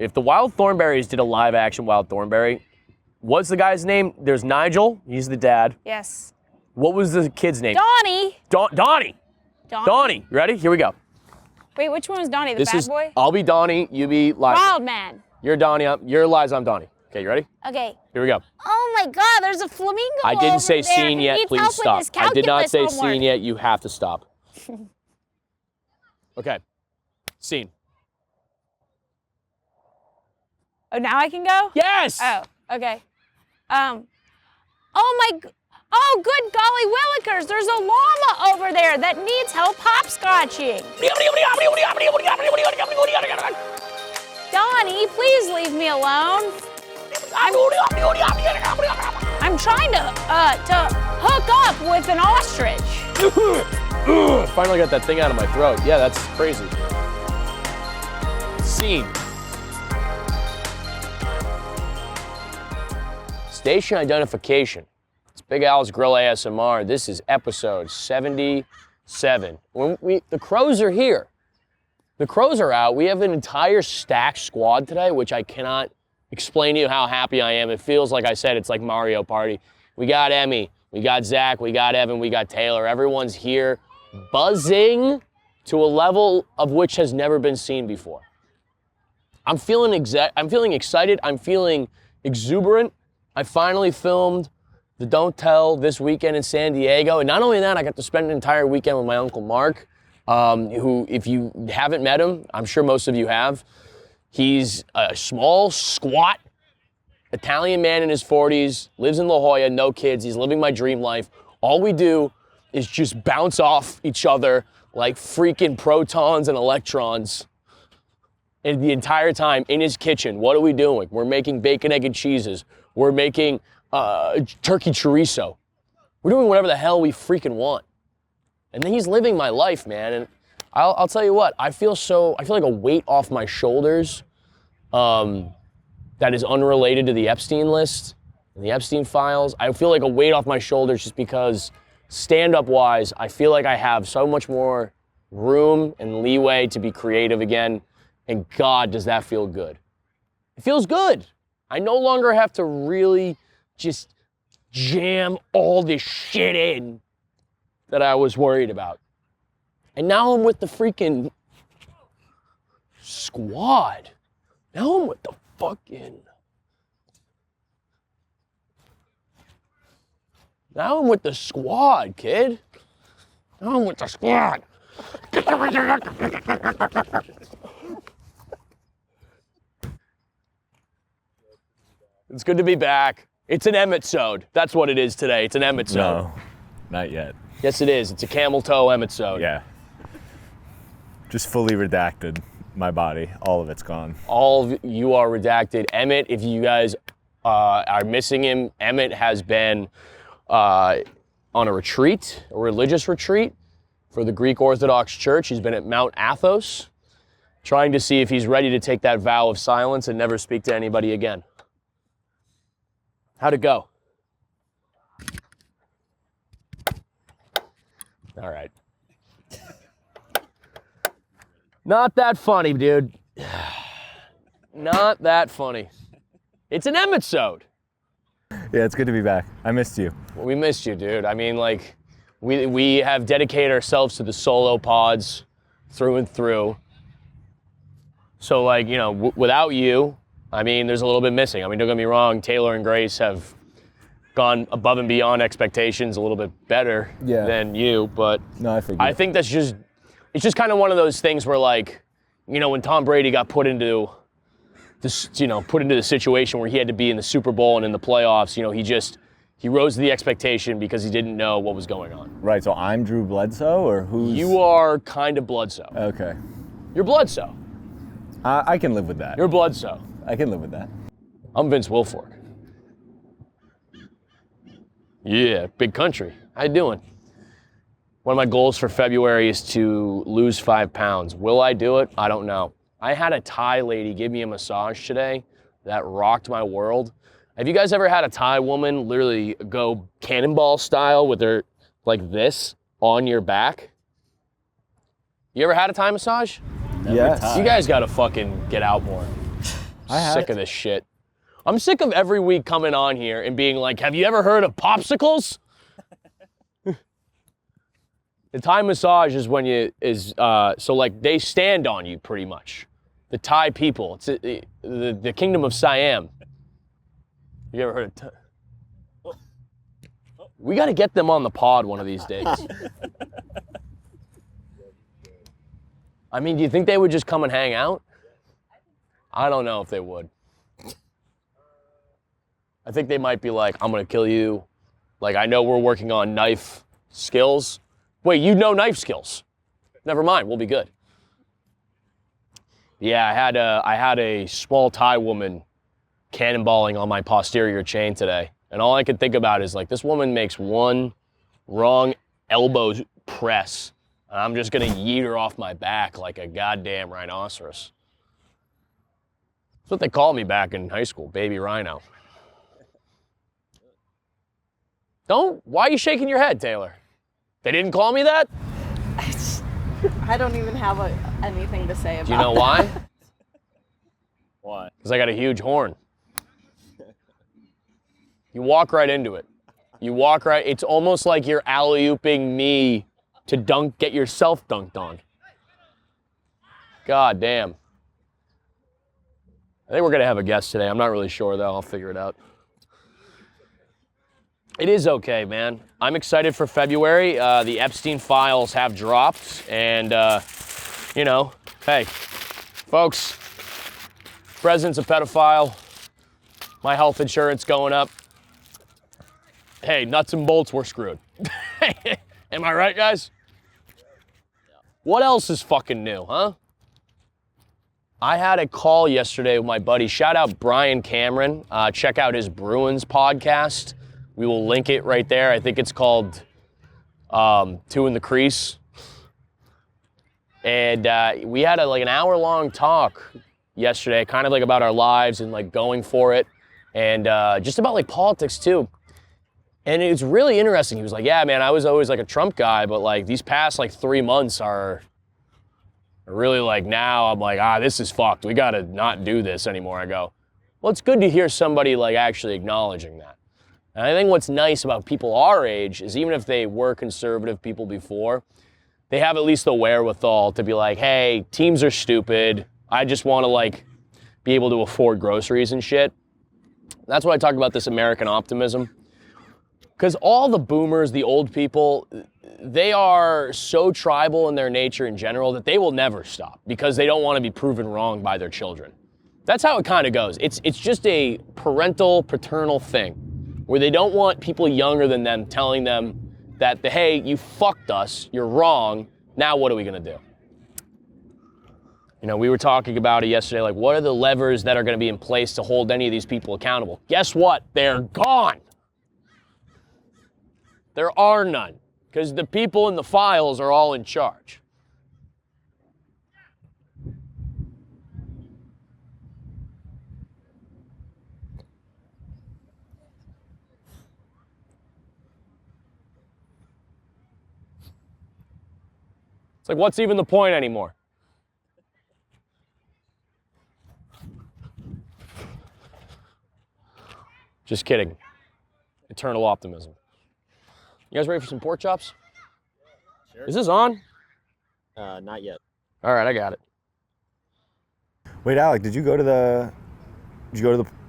If the Wild Thornberrys did a live action Wild Thornberry, what's the guy's name? There's Nigel. He's the dad. Yes. What was the kid's name? Donnie. Donnie. Donnie. You ready? Here we go. Wait, which one was Donnie? The bad boy? I'll be Donnie. You be Liza. Wild man. You're Donnie. You're Liza. I'm Donnie. Okay, you ready? Okay. Here we go. Oh my God, there's a flamingo I didn't say over there. scene He yet. needs Please help with stop. his I did not say calculus homework. scene yet. You have to stop. Okay. Scene. Oh, now I can go? Yes! Oh, okay. Oh, good golly willikers, there's a llama over there that needs help hopscotching. Donnie, please leave me alone. I'm trying to hook up with an ostrich. Finally got that thing out of my throat. Yeah, that's crazy. Scene. Station identification. It's Big Al's Grill ASMR. This is episode 77. The Crows are here. The Crows are out. We have an entire stacked squad today, which I cannot explain to you how happy I am. It feels like I said, it's like Mario Party. We got Emmy, we got Zach, we got Evan, we got Taylor. Everyone's here, buzzing to a level of which has never been seen before. I'm feeling excited. I'm feeling exuberant. I finally filmed the Don't Tell this weekend in San Diego. And not only that, I got to spend an entire weekend with my Uncle Mark, who, if you haven't met him, I'm sure most of you have. He's a small, squat Italian man in his 40s, lives in La Jolla, no kids. He's living my dream life. All we do is just bounce off each other like freaking protons and electrons. And the entire time in his kitchen, what are we doing? We're making bacon, egg, and cheeses. We're making turkey chorizo. We're doing whatever the hell we freaking want. And then he's living my life, man. And I'll tell you what, I feel like a weight off my shoulders that is unrelated to the Epstein list and the Epstein files. I feel like a weight off my shoulders just because stand-up wise, I feel like I have so much more room and leeway to be creative again. And God, does that feel good. It feels good. I no longer have to really just jam all this shit in that I was worried about. And now I'm with the freaking squad. Now I'm with the fucking... Now I'm with the squad, kid. Now I'm with the squad. It's good to be back. It's an Emmett-sode. That's what it is today. It's an Emmett-sode. No, not yet. Yes, it is. It's a camel toe Emmett-sode. Yeah. Just fully redacted my body. All of it's gone. All of you are redacted. Emmett, if you guys are missing him, Emmett has been on a retreat, a religious retreat for the Greek Orthodox Church. He's been at Mount Athos, trying to see if he's ready to take that vow of silence and never speak to anybody again. How'd it go? All right. Not that funny, dude. Not that funny. It's an Emmett-sode. Yeah, it's good to be back. I missed you. Well, we missed you, dude. I mean, like, we have dedicated ourselves to the solo pods through and through. So, like, you know, without you, I mean, there's a little bit missing. I mean, don't get me wrong, Taylor and Grace have gone above and beyond expectations, a little bit better than you, but no, I think it's just kind of one of those things where, like, you know, when Tom Brady got put into this, you know, put into the situation where he had to be in the Super Bowl and in the playoffs, you know, he rose to the expectation because he didn't know what was going on. Right, so I'm Drew Bledsoe, or who's... You are kind of Bledsoe. Okay. You're Bledsoe. I can live with that. You're Bledsoe. I can live with that. I'm Vince Wilfork. Yeah, big country. How you doing? One of my goals for February is to lose 5 pounds. Will I do it? I don't know. I had a Thai lady give me a massage today that rocked my world. Have you guys ever had a Thai woman literally go cannonball style with her like this on your back? You ever had a Thai massage? Yes. You guys gotta fucking get out more. Sick of this shit. I'm sick of every week coming on here and being like, have you ever heard of popsicles? The Thai massage is when so like they stand on you pretty much. The Thai people, it's the kingdom of Siam. You ever heard of We got to get them on the pod one of these days. I mean, do you think they would just come and hang out? I don't know if they would. I think they might be like, I'm going to kill you. Like, I know we're working on knife skills. Wait, you know knife skills? Never mind, we'll be good. Yeah, I had a small Thai woman cannonballing on my posterior chain today. And all I could think about is like, this woman makes one wrong elbow press. And I'm just going to yeet her off my back like a goddamn rhinoceros. That's what they called me back in high school, baby rhino. Why are you shaking your head, Taylor? They didn't call me that? I don't even have anything to say about it. Do you know why? Why? Because I got a huge horn. You walk right into it. It's almost like you're alley-ooping me to get yourself dunked on. God damn. I think we're gonna have a guest today. I'm not really sure though, I'll figure it out. It is okay, man. I'm excited for February. The Epstein files have dropped and, hey, folks, president's a pedophile. My health insurance going up. Hey, nuts and bolts, we're screwed. Am I right, guys? What else is fucking new, huh? I had a call yesterday with my buddy. Shout out Brian Cameron. Check out his Bruins podcast. We will link it right there. I think it's called Two in the Crease. And we had an hour-long talk yesterday, kind of like about our lives and like going for it. And just about like politics too. And it was really interesting. He was like, yeah, man, I was always like a Trump guy, but like these past like 3 months are really like now I'm like, this is fucked. We gotta not do this anymore. I go, well, it's good to hear somebody like actually acknowledging that. And I think what's nice about people our age is even if they were conservative people before, they have at least the wherewithal to be like, hey, teams are stupid. I just want to like be able to afford groceries and shit. That's what I talk about, this American optimism. Because all the boomers, the old people, they are so tribal in their nature in general that they will never stop because they don't want to be proven wrong by their children. That's how it kind of goes. It's just a paternal thing where they don't want people younger than them telling them that, hey, you fucked us, you're wrong, now what are we going to do? You know, we were talking about it yesterday, like what are the levers that are going to be in place to hold any of these people accountable? Guess what? They're gone. There are none, because the people in the files are all in charge. It's like, what's even the point anymore? Just kidding. Eternal optimism. You guys ready for some pork chops? Sure. Is this on? Not yet. All right, I got it. Wait, Alec, did you go to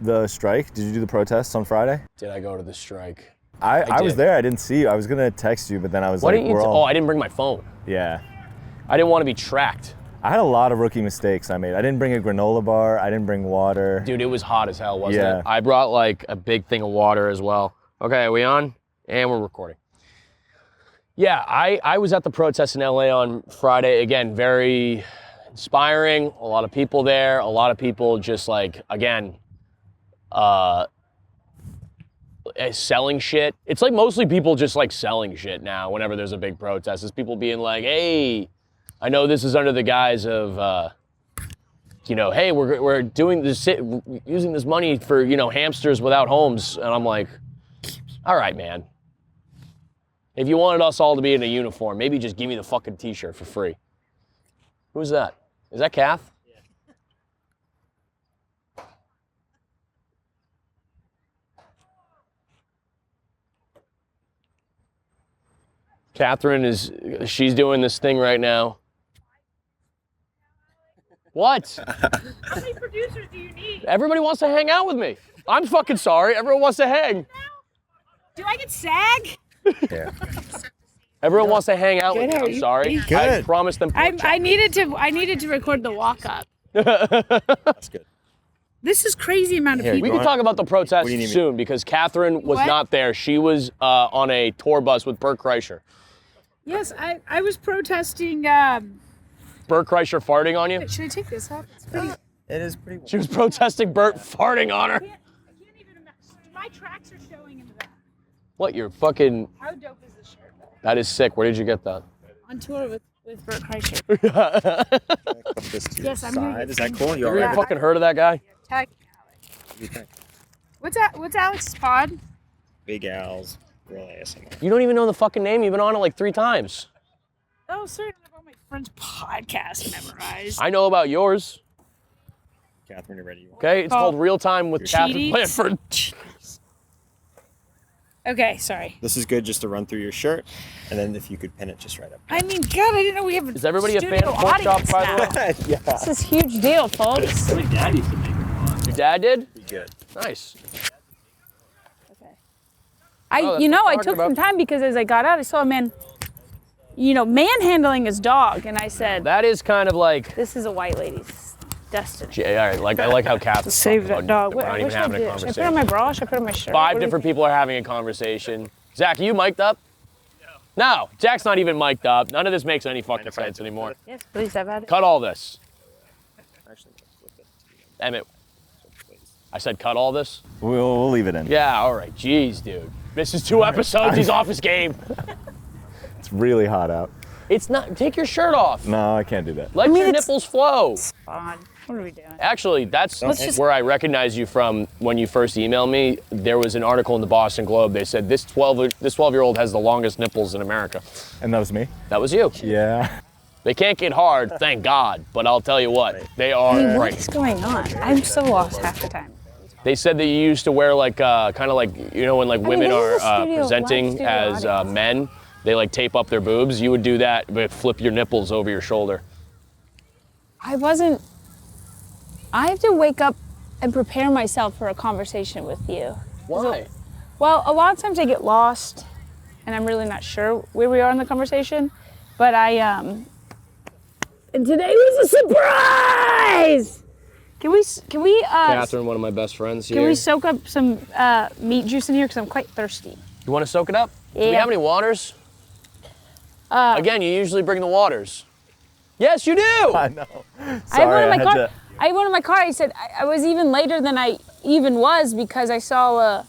the strike? Did you do the protests on Friday? Did I go to the strike? I was did. there. I didn't see you. I was gonna text you, but then I was Why like, didn't you? I didn't bring my phone. Yeah. I didn't want to be tracked. I had a lot of rookie mistakes I made. I didn't bring a granola bar. I didn't bring water. Dude, it was hot as hell, wasn't Yeah. it? I brought like a big thing of water as well. Okay, are we on? And we're recording. Yeah, I was at the protest in LA on Friday. Again, very inspiring. A lot of people there. A lot of people just like, again, selling shit. It's like mostly people just like selling shit now whenever there's a big protest. It's people being like, hey, I know this is under the guise of, hey, we're doing this, using this money for, hamsters without homes. And I'm like, all right, man. If you wanted us all to be in a uniform, maybe just give me the fucking t-shirt for free. Who's that? Is that Kath? Yeah. Catherine she's doing this thing right now. What? How many producers do you need? Everybody wants to hang out with me. I'm fucking sorry. Everyone wants to hang. Do I get SAG? Yeah. Everyone wants to hang out with me. Good, how are I'm you? sorry. I Good. promised them. I needed to record the walk up. That's good. This is crazy amount of Here, We people. can talk about the protest What do you need me- soon because Catherine was What? not there. She was on a tour bus with Bert Kreischer. Yes, I was protesting. Bert Kreischer farting on you? Should I take this off? It's pretty. It is pretty. She was protesting Bert farting on her. I can't even imagine. My tracks are showing in the back. What, you're fucking... How dope is this shirt? That is sick. Where did you get that? On tour with Bert Kreischer. Put this to your Yes, I'm gonna side. get Is that some- cool? You You already? ever fucking heard of that guy? Tag Alex. What do you think? What's Alex's pod? Big Al's Grill ASMR. You don't even know the fucking name. You've been on it like 3 times. Oh, sorry, I have all my friends' podcasts memorized. I know about yours. Catherine, you ready? Okay, it's called Real Time with Katherine Cheaties. Blanford. Okay, sorry. This is good just to run through your shirt, and then if you could pin it just right up. I mean, God, I didn't know we have a Is everybody a fan studio of pork chop, audience by the now. way? Yeah. This is a huge deal, folks. My dad used to make them. Your dad did? Be good. Nice. Okay. Oh, that's I what I'm took talking some about. time because as I got out, I saw a man, manhandling his dog, and I said, That is kind of like... "This is a white lady's destiny." Yeah, all right, I like how Catherine... Save that dog. We're not even having a Should I put conversation. on my bra? Should I put on my shirt? 5 What do you different people are having a conversation. Zach, are you mic'd up? No. Jack's not even mic'd up. None of this makes any fucking sense anymore. think? Yes, please. I've had it. Cut all this. Actually, flip it. Emmett, Please. I said cut all this? We'll leave it in. Yeah, all right. Jeez, dude. This is 2 episodes. He's off his game. It's really hot out. It's not... Take your shirt off. No, I can't do that. Let your it's- nipples flow. God, what are we doing? Actually, that's just- where I recognize you from when you first emailed me. There was an article in the Boston Globe. They said this 12-year-old has the longest nipples in America. And that was me? That was you. Yeah. They can't get hard, thank God. But I'll tell you what, they are What right. is going on? I'm so lost half the time. They said that you used to wear like kind of like when like women this is a are studio- presenting live studio as audience. men, they like tape up their boobs. You would do that, but flip your nipples over your shoulder. I have to wake up and prepare myself for a conversation with you. Why? Well, a lot of times I get lost and I'm really not sure where we are in the conversation, but and today was a surprise! Can we Catherine, one of my best friends here. can we soak up some meat juice in here because I'm quite thirsty? You want to soak it up? Do we Yeah. have any waters? Again, you usually bring the waters. Yes, you do. I know. I have one Sorry, in my had car. to. I have one in my car. I said I was even later than I even was because I saw a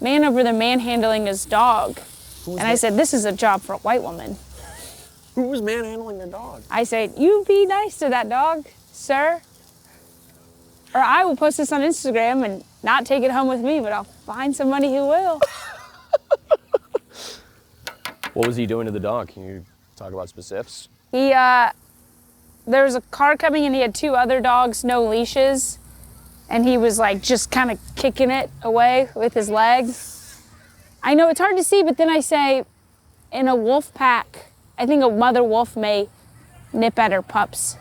man over there manhandling his dog. And I said, this is a job for a white woman. Who was manhandling their dog? I said, you be nice to that dog, sir. Or I will post this on Instagram and not take it home with me, but I'll find somebody who will. What was he doing to the dog? Can you talk about specifics? There was a car coming and he had 2 other dogs, no leashes. And he was like just kind of kicking it away with his legs. I know it's hard to see, but then I say, in a wolf pack, I think a mother wolf may nip at her pups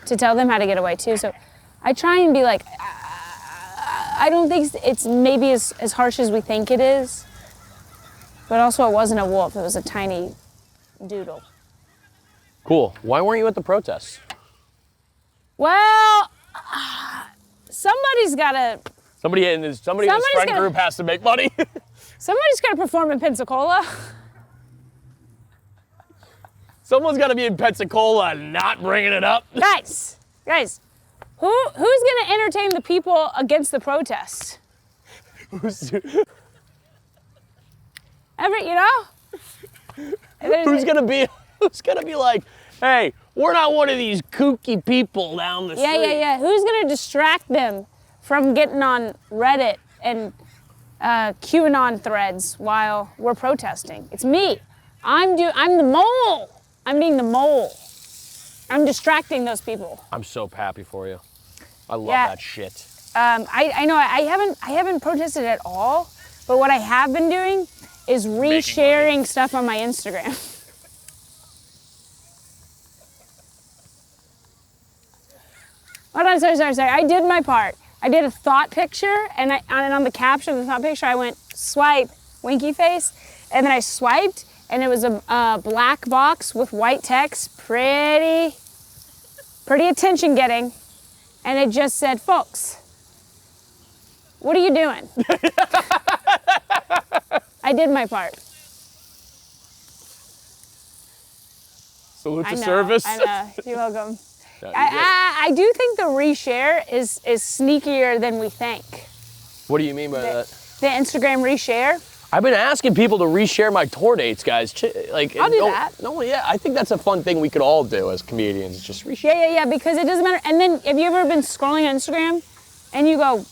to tell them how to get away too. So I try and be like, I don't think it's maybe as harsh as we think it is. But also it wasn't a wolf, it was a tiny doodle. Cool. Why weren't you at the protests? Well, somebody's gotta Somebody in this friend gonna- group has to make money. Somebody's gotta perform in Pensacola. Someone's got to be in Pensacola and not bringing it up. Guys, who's gonna entertain the people against the protest? Who's There's- gonna be like, hey, we're not one of these kooky people down the street. Yeah. Who's gonna distract them from getting on Reddit and QAnon threads while we're protesting? It's me. I'm the mole. I'm being the mole. I'm distracting those people. I'm so happy for you. I love Yeah. that shit. I know I haven't protested at all, but what I have been doing is resharing stuff on my Instagram. Hold on, sorry. I did my part. I did a thought picture, and on the caption of the thought picture, I went swipe, winky face, and then I swiped, and it was a black box with white text, pretty attention getting, and it just said, folks, what are you doing? I did my part. Salute to service. I know. You're welcome. I do think the reshare is sneakier than we think. What do you mean by that? The Instagram reshare. I've been asking people to reshare my tour dates, guys. Like, I'll do that. No, yeah, I think that's a fun thing we could all do as comedians. Just reshare. Yeah, because it doesn't matter. And then, have you ever been scrolling on Instagram and you go,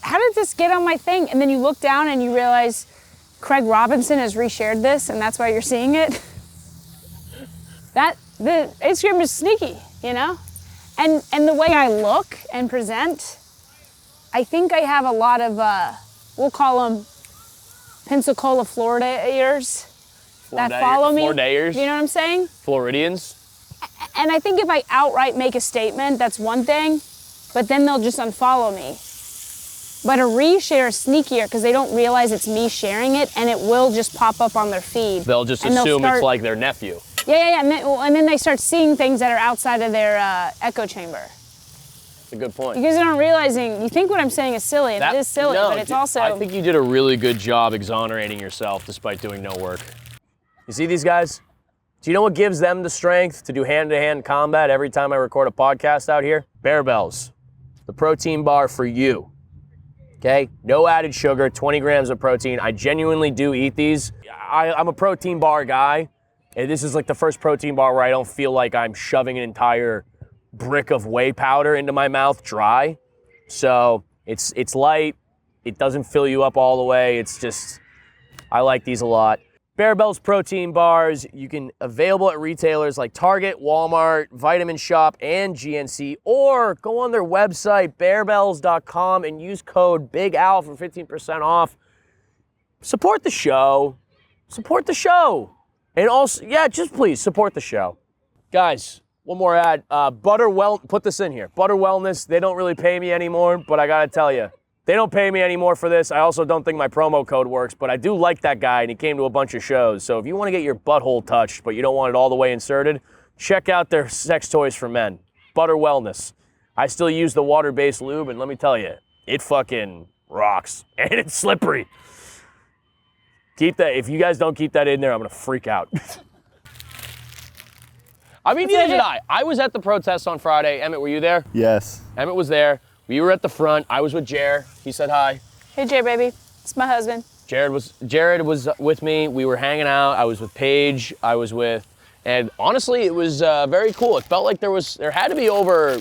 how did this get on my thing? And then you look down and you realize Craig Robinson has reshared this, and that's why you're seeing it. The Instagram is sneaky, you know? And the way I look and present, I think I have a lot of, we'll call them Pensacola Floridairs that follow me. Floridairs? You know what I'm saying? Floridians? And I think if I outright make a statement, that's one thing, but then they'll just unfollow me. But a reshare is sneakier because they don't realize it's me sharing it, and it will just pop up on their feed. They'll just assume it's like their nephew. Yeah, and then they start seeing things that are outside of their echo chamber. That's a good point. You guys aren't realizing, you think what I'm saying is silly, and it is silly, but it's also... I think you did a really good job exonerating yourself despite doing no work. You see these guys? Do you know what gives them the strength to do hand-to-hand combat every time I record a podcast out here? Bear Bells, the protein bar for you. Okay? No added sugar, 20 grams of protein. I genuinely do eat these. I'm a protein bar guy. And this is like the first protein bar where I don't feel like I'm shoving an entire brick of whey powder into my mouth dry. So it's light. It doesn't fill you up all the way. It's just, I like these a lot. Bear Bells protein bars, you can available at retailers like Target, Walmart, Vitamin Shop, and GNC, or go on their website, bearbells.com, and use code BIGAL for 15% off. Support the show. Support the show. And also, yeah, just please support the show. Guys, one more ad. Put this in here. Butter Wellness, they don't really pay me anymore, but I gotta tell you, they don't pay me anymore for this. I also don't think my promo code works, but I do like that guy, and he came to a bunch of shows. So if you want to get your butthole touched, but you don't want it all the way inserted, check out their sex toys for men. Butter Wellness. I still use the water-based lube, and let me tell you, it fucking rocks, and it's slippery. Keep that. If you guys don't keep that in there, I'm gonna freak out. I mean, neither did I. I was at the protest on Friday. Emmett, were you there? Yes. Emmett was there. We were at the front. I was with Jer. He said hi. Hey, Jer, baby. It's my husband. Jared was with me. We were hanging out. I was with Paige. And honestly, it was very cool. It felt like there had to be over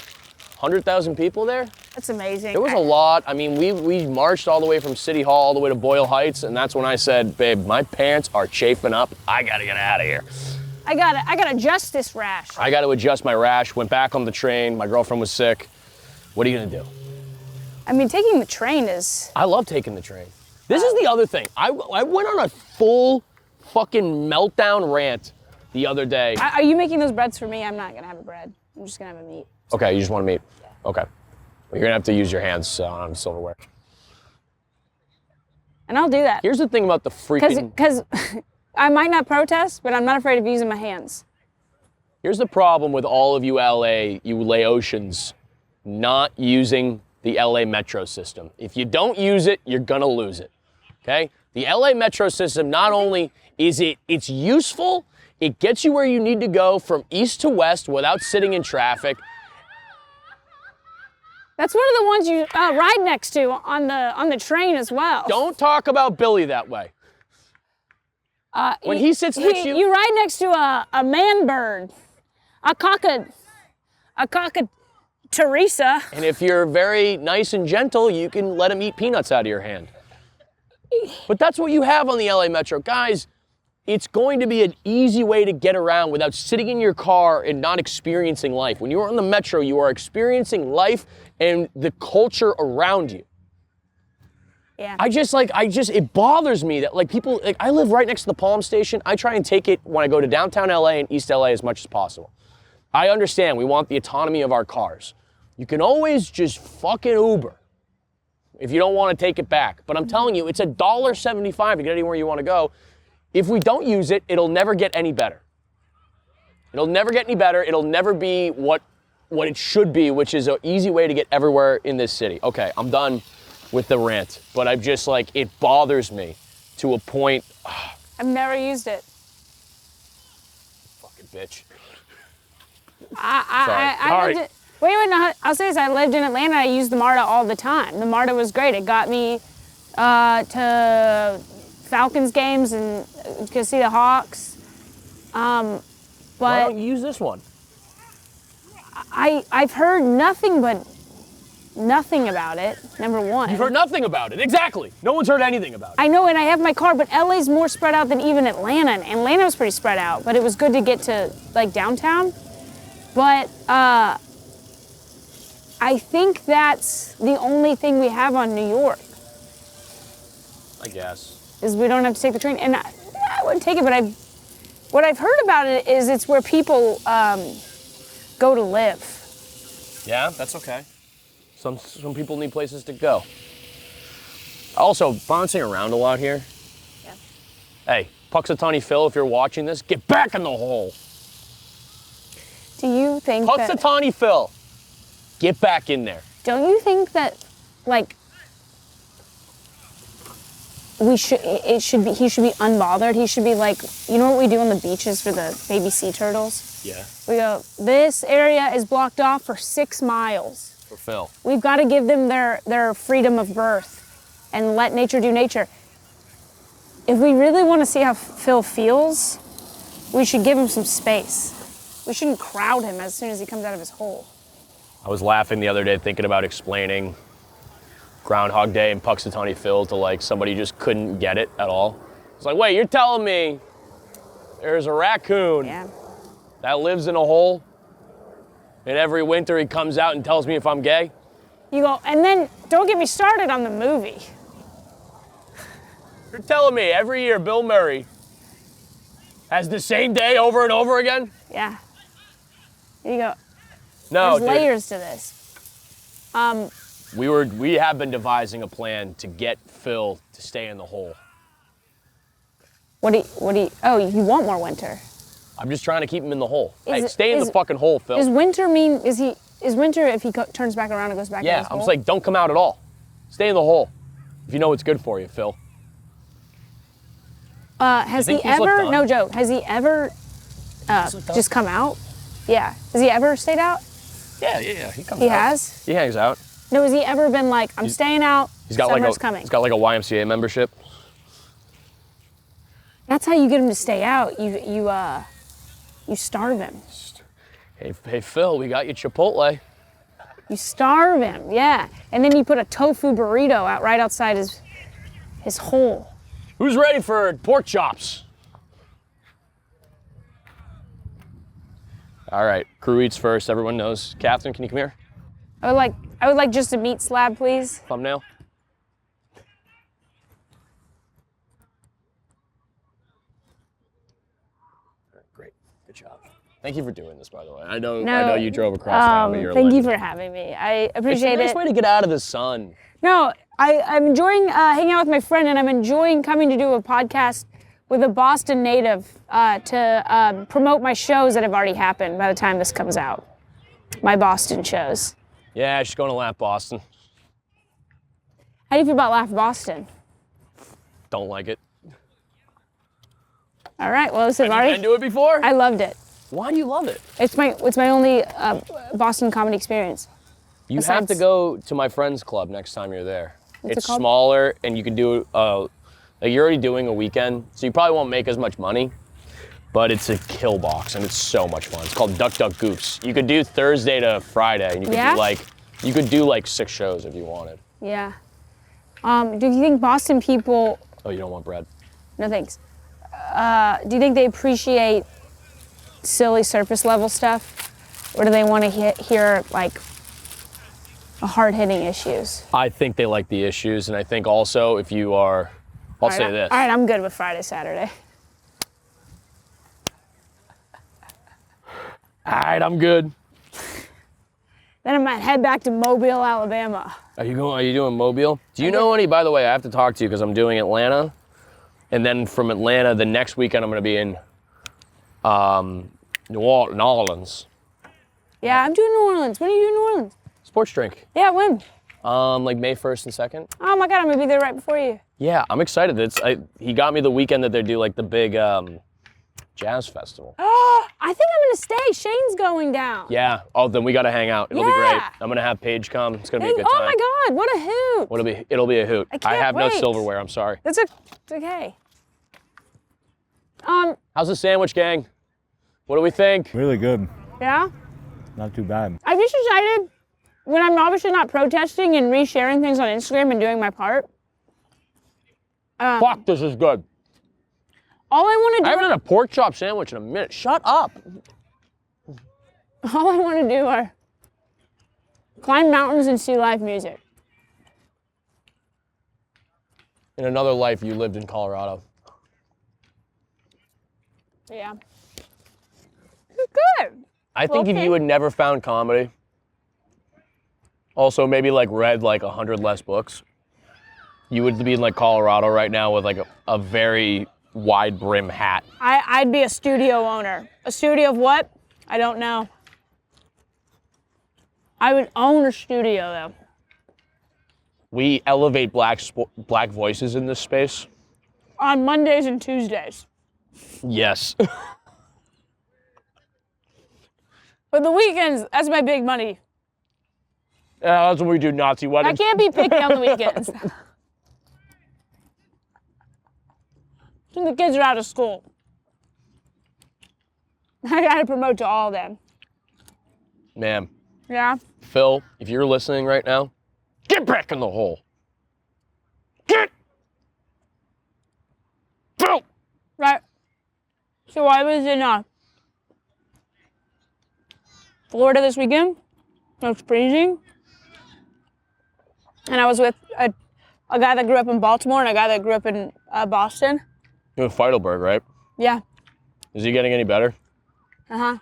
100,000 people there. That's amazing. It was a lot. I mean, we marched all the way from City Hall all the way to Boyle Heights, and that's when I said, babe, my pants are chafing up. I gotta get out of here. I gotta adjust this rash. I gotta adjust my rash. Went back on the train. My girlfriend was sick. What are you gonna do? I mean, taking the train is... I love taking the train. This is the other thing. I went on a full fucking meltdown rant the other day. Are you making those breads for me? I'm not gonna have a bread. I'm just gonna have a meat. Okay, you just want meat? Yeah. Okay. Well, you're gonna have to use your hands on silverware. And I'll do that. Here's the thing about the freaking... Because I might not protest, but I'm not afraid of using my hands. Here's the problem with all of you Laotians not using the LA Metro system. If you don't use it, you're gonna lose it, okay? The LA Metro system, not only is it's useful, it gets you where you need to go from east to west without sitting in traffic. That's one of the ones you ride next to on the train as well. Don't talk about Billy that way. When he sits next to you... You ride next to a man bird, a Teresa. And if you're very nice and gentle, you can let him eat peanuts out of your hand. But that's what you have on the LA Metro. Guys, it's going to be an easy way to get around without sitting in your car and not experiencing life. When you're on the Metro, you are experiencing life and the culture around you. Yeah. It bothers me that like people, like I live right next to the Palm Station. I try and take it when I go to downtown LA and East LA as much as possible. I understand we want the autonomy of our cars. You can always just fucking Uber if you don't want to take it back. But I'm telling you, it's $1.75 to get anywhere you want to go. If we don't use it, it'll never get any better. It'll never get any better. It'll never be what it should be, which is an easy way to get everywhere in this city. Okay, I'm done with the rant, but I'm just like, it bothers me to a point. I've never used it. Fucking bitch. I lived it. Wait, no, I'll say this. I lived in Atlanta. I used the MARTA all the time. The MARTA was great. It got me to Falcons games and to see the Hawks. Why But don't you use this one? I've heard nothing about it, number one. You've heard nothing about it. Exactly. No one's heard anything about it. I know, and I have my car, but LA's more spread out than even Atlanta. And Atlanta was pretty spread out, but it was good to get to like downtown. But I think that's the only thing we have on New York I guess. is we don't have to take the train. And I wouldn't take it, but what I've heard about it is it's where people go to live. Yeah, that's okay. Some people need places to go. Also, bouncing around a lot here. Yeah. Hey, Puxatawny Phil, if you're watching this, get back in the hole. Do you think that? Puxatawny Phil, get back in there. Don't you think that, like, he should be unbothered? He should be like, you know what we do on the beaches for the baby sea turtles? Yeah. We go, this area is blocked off for 6 miles. For Phil. We've got to give them their freedom of birth and let nature do nature. If we really want to see how Phil feels, we should give him some space. We shouldn't crowd him as soon as he comes out of his hole. I was laughing the other day thinking about explaining Groundhog Day and Puxatawny Phil to like somebody who just couldn't get it at all. It's like, wait, you're telling me there's a raccoon that lives in a hole and every winter he comes out and tells me if I'm gay? You go, and then don't get me started on the movie. You're telling me every year Bill Murray has the same day over and over again? Yeah. You go, No, there's layers to this. We have been devising a plan to get Phil to stay in the hole. What do you, oh, you want more winter. I'm just trying to keep him in the hole. Hey, it- stay in the fucking hole, Phil. Does winter mean, is winter if he turns back around and goes back in Yeah, his I'm hole? just like, don't come out at all. Stay in the hole. If you know what's good for you, Phil. Has he think he's looked ever, on? no joke, has he ever just come out? Yeah. Has he ever stayed out? Yeah. He comes He out. has? He hangs out. No, has he ever been like, I'm staying out, He's got summer's like coming? He's got like a YMCA membership. That's how you get him to stay out. You starve him. Hey, Phil, we got you Chipotle. You starve him, yeah. And then you put a tofu burrito out right outside his hole. Who's ready for pork chops? All right, crew eats first. Everyone knows. Katherine, can you come here? I would like just a meat slab, please. Thumbnail. Great, good job. Thank you for doing this, by the way. I know you drove across town, but you're a thank you legend. for having me. I It's appreciate a nice it. way to get out of the sun. No, I'm enjoying hanging out with my friend, and I'm enjoying coming to do a podcast with a Boston native to promote my shows that have already happened by the time this comes out. My Boston shows. Yeah, she's going to Laugh Boston. How do you feel about Laugh Boston? Don't like it. All right, well, listen, Have you Marty, been to it before? I loved it. Why do you love it? It's my only Boston comedy experience. You have Besides- to go to my friend's club next time you're there. What's It's it called? smaller, and you can do like you're already doing a weekend, so you probably won't make as much money. But it's a kill box, and it's so much fun. It's called Duck Duck Goose. You could do Thursday to Friday, and you could do like 6 shows if you wanted. Yeah. Do you think Boston people? Oh, you don't want bread? No thanks. Do you think they appreciate silly surface level stuff, or do they want to hear like hard-hitting issues. I think they like the issues, and I think also if you are, I'll say this. All right, I'm good with Friday, Saturday. All right, I'm good. Then I might head back to Mobile, Alabama. Are you doing Mobile? Do you know any, by the way, I have to talk to you because I'm doing Atlanta. And then from Atlanta, the next weekend I'm going to be in New Orleans. Yeah, I'm doing New Orleans. When are you doing New Orleans? Sports drink. Yeah, when? Like May 1st and 2nd. Oh my God, I'm gonna be there right before you. Yeah, I'm excited. He got me the weekend that they do like the big jazz festival. Oh, I think I'm gonna stay. Shane's going down. Yeah. Oh, then we got to hang out. It'll be great. Yeah. I'm gonna have Paige come. It's gonna be a good Oh time. my God, what a hoot. It'll be a hoot. I can't have no wait. silverware. I'm sorry. It's okay. How's the sandwich, gang? What do we think? Really good. Yeah? Not too bad. I've just decided when I'm obviously not protesting and resharing things on Instagram and doing my part. Fuck, this is good. All I want to do. I haven't had a pork chop sandwich in a minute. Shut up. All I want to do are climb mountains and see live music. In another life, you lived in Colorado. Yeah. Good. I think if Okay. you had never found comedy, also maybe like read like 100 less books, you would be in like Colorado right now with like a very wide brim hat. I'd be a studio owner. A studio of what? I don't know. I would own a studio though. We elevate black voices in this space. On Mondays and Tuesdays. Yes. But the weekends, that's my big money. Yeah, that's when we do Nazi I weddings. can't be picky on the weekends. When the kids are out of school. I gotta promote to all of them. Man, Yeah? Phil, if you're listening right now, get back in the hole. Get! Phil! Right. So I was in Florida this weekend. It was freezing. And I was with a guy that grew up in Baltimore and a guy that grew up in Boston. You're in Feidelberg, right? Yeah. Is he getting any better? Uh-huh.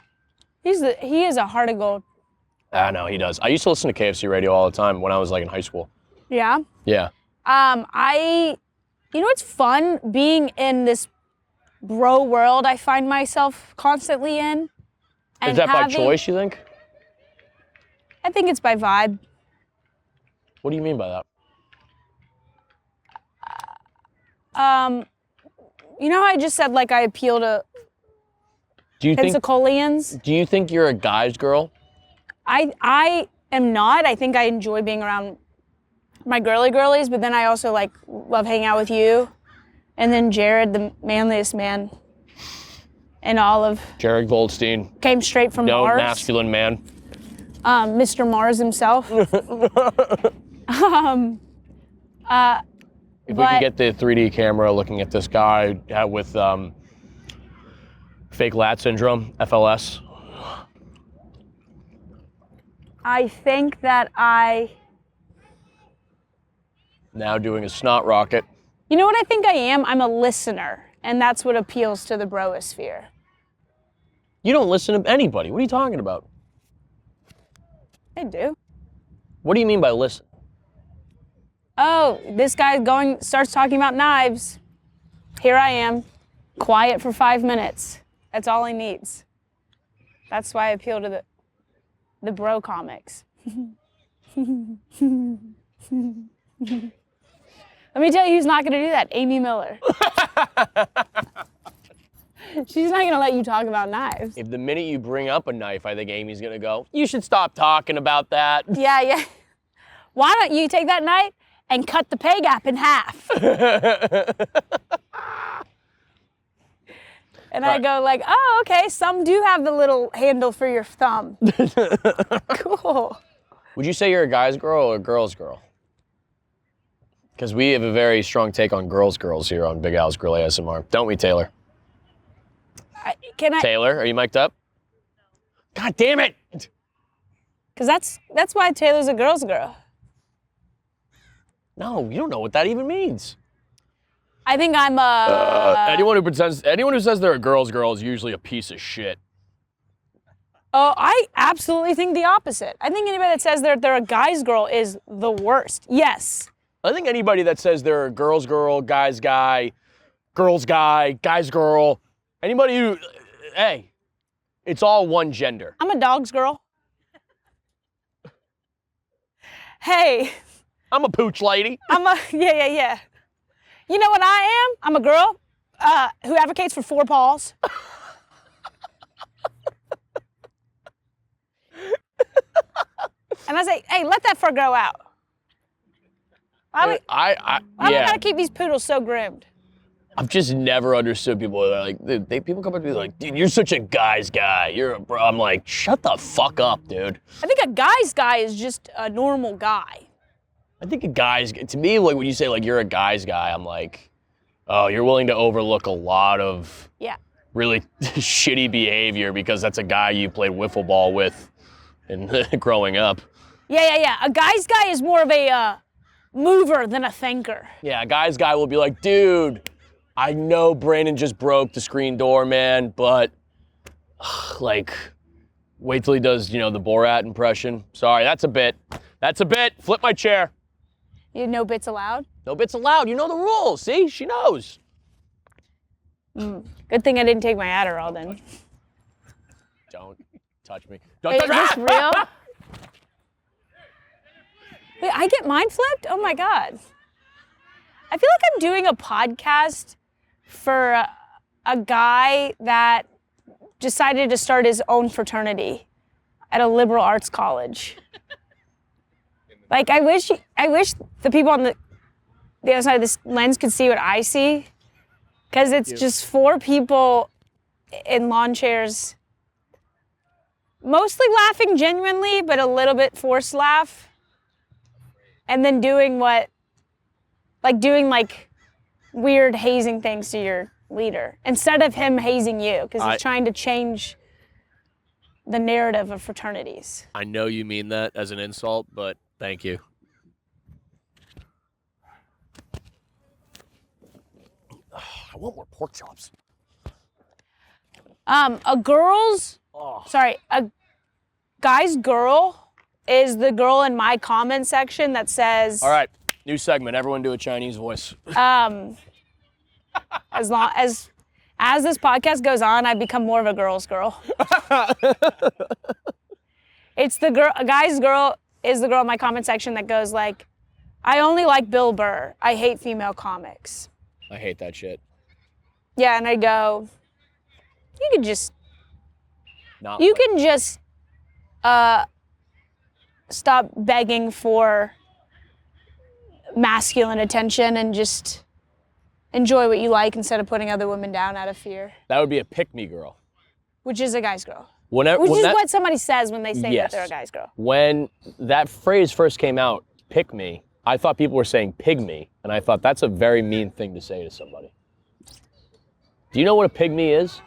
He is a heart of gold. I know, he does. I used to listen to KFC radio all the time when I was like in high school. Yeah. Yeah. You know what's fun? Being in this bro world I find myself constantly in. And Is that by choice, you think? I think it's by vibe. What do you mean by that? You know how I just said like I appeal to Do you think Pensacolians? Do you think you're a guy's girl? I am not. I think I enjoy being around my girlies, but then I also like love hanging out with you. And then Jared, the manliest man in all of Jared Goldstein, came straight from no Mars. masculine man. Mr. Mars himself. If we can get the 3D camera looking at this guy with fake lat syndrome, FLS. I think that Now doing a snot rocket. you know what I think I am? I'm a listener, and that's what appeals to the broosphere. You don't listen to anybody. What are you talking about? I do. What do you mean by listen? Oh, this guy starts talking about knives. Here I am, quiet for 5 minutes. That's all he needs. That's why I appeal to the bro comics. Let me tell you who's not gonna do that, Amy Miller. She's not gonna let you talk about knives. If the minute you bring up a knife, I think Amy's gonna go, you should stop talking about that. Yeah. Why don't you take that knife and cut the pay gap in half? And I go like, oh, okay, some do have the little handle for your thumb. Cool. Would you say you're a guy's girl or a girl's girl? Because we have a very strong take on girls here on Big Al's Grill ASMR. Don't we, Taylor? Can I? Taylor, are you mic'd up? God damn it! Because that's why Taylor's a girl's girl. No, you don't know what that even means. I think I'm Anyone who says they're a girl's girl is usually a piece of shit. Oh, I absolutely think the opposite. I think anybody that says they're a guy's girl is the worst. Yes. I think anybody that says they're a girl's girl, guy's guy, girl's guy, guy's girl, anybody who, hey, it's all one gender. I'm a dog's girl. Hey. I'm a pooch lady. Yeah. You know what I am? I'm a girl who advocates for 4 paws. And I say, hey, let that fur grow out. Why we gotta keep these poodles so groomed? I've just never understood people that are like, people come up to me like, dude, you're such a guy's guy. You're a bro. I'm like, shut the fuck up, dude. I think a guy's guy is just a normal guy. I think to me, like when you say like you're a guy's guy, I'm like, oh, you're willing to overlook a lot of really shitty behavior because that's a guy you played wiffle ball with growing up. Yeah. A guy's guy is more of a mover than a thinker. Yeah, a guy's guy will be like, dude, I know Brandon just broke the screen door, man, but like, wait till he does, the Borat impression. Sorry, that's a bit. Flip my chair. You no bits allowed? No bits allowed. You know the rules. See, she knows. Good thing I didn't take my Adderall then. Don't touch me. Wait, is this real? Wait, I get mind flipped? Oh my God. I feel like I'm doing a podcast for a guy that decided to start his own fraternity at a liberal arts college. Like, I wish the people on the other side of this lens could see what I see. Because it's just 4 people in lawn chairs, mostly laughing genuinely, but a little bit forced laugh. And then doing weird hazing things to your leader instead of him hazing you, because he's trying to change the narrative of fraternities. I know you mean that as an insult, but thank you. I want more pork chops. A guy's girl is the girl in my comment section that says, all right, new segment. Everyone do a Chinese voice. as this podcast goes on, I become more of a girl's girl. A guy's girl is the girl in my comment section that goes like, I only like Bill Burr. I hate female comics. I hate that shit. Yeah, and I go, you can just stop begging for masculine attention and just enjoy what you like instead of putting other women down out of fear. That would be a pick-me girl. Which is a guy's girl. Which is what somebody says when they say that they're a guy's girl. When that phrase first came out, pick me, I thought people were saying pygmy, and I thought that's a very mean thing to say to somebody. Do you know what a pygmy is?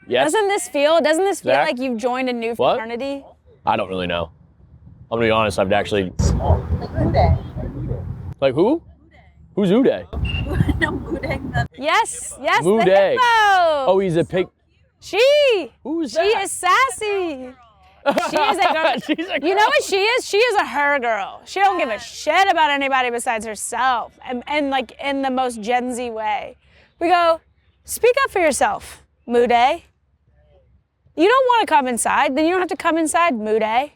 Yes? Doesn't this feel like you've joined a new fraternity? What? I don't really know. I'm gonna be honest, I've actually... Like Uday. Like who? Who's Uday? No, Uday. Yes, Uday. the hippo. Oh, he's a pig. Who's that? She is sassy. She is a girl. She's a girl. You know what she is? She is a her girl. She don't give a shit about anybody besides herself. And like in the most Gen Z way. We go, speak up for yourself, Muday. You don't want to come inside, then you don't have to come inside, Muday.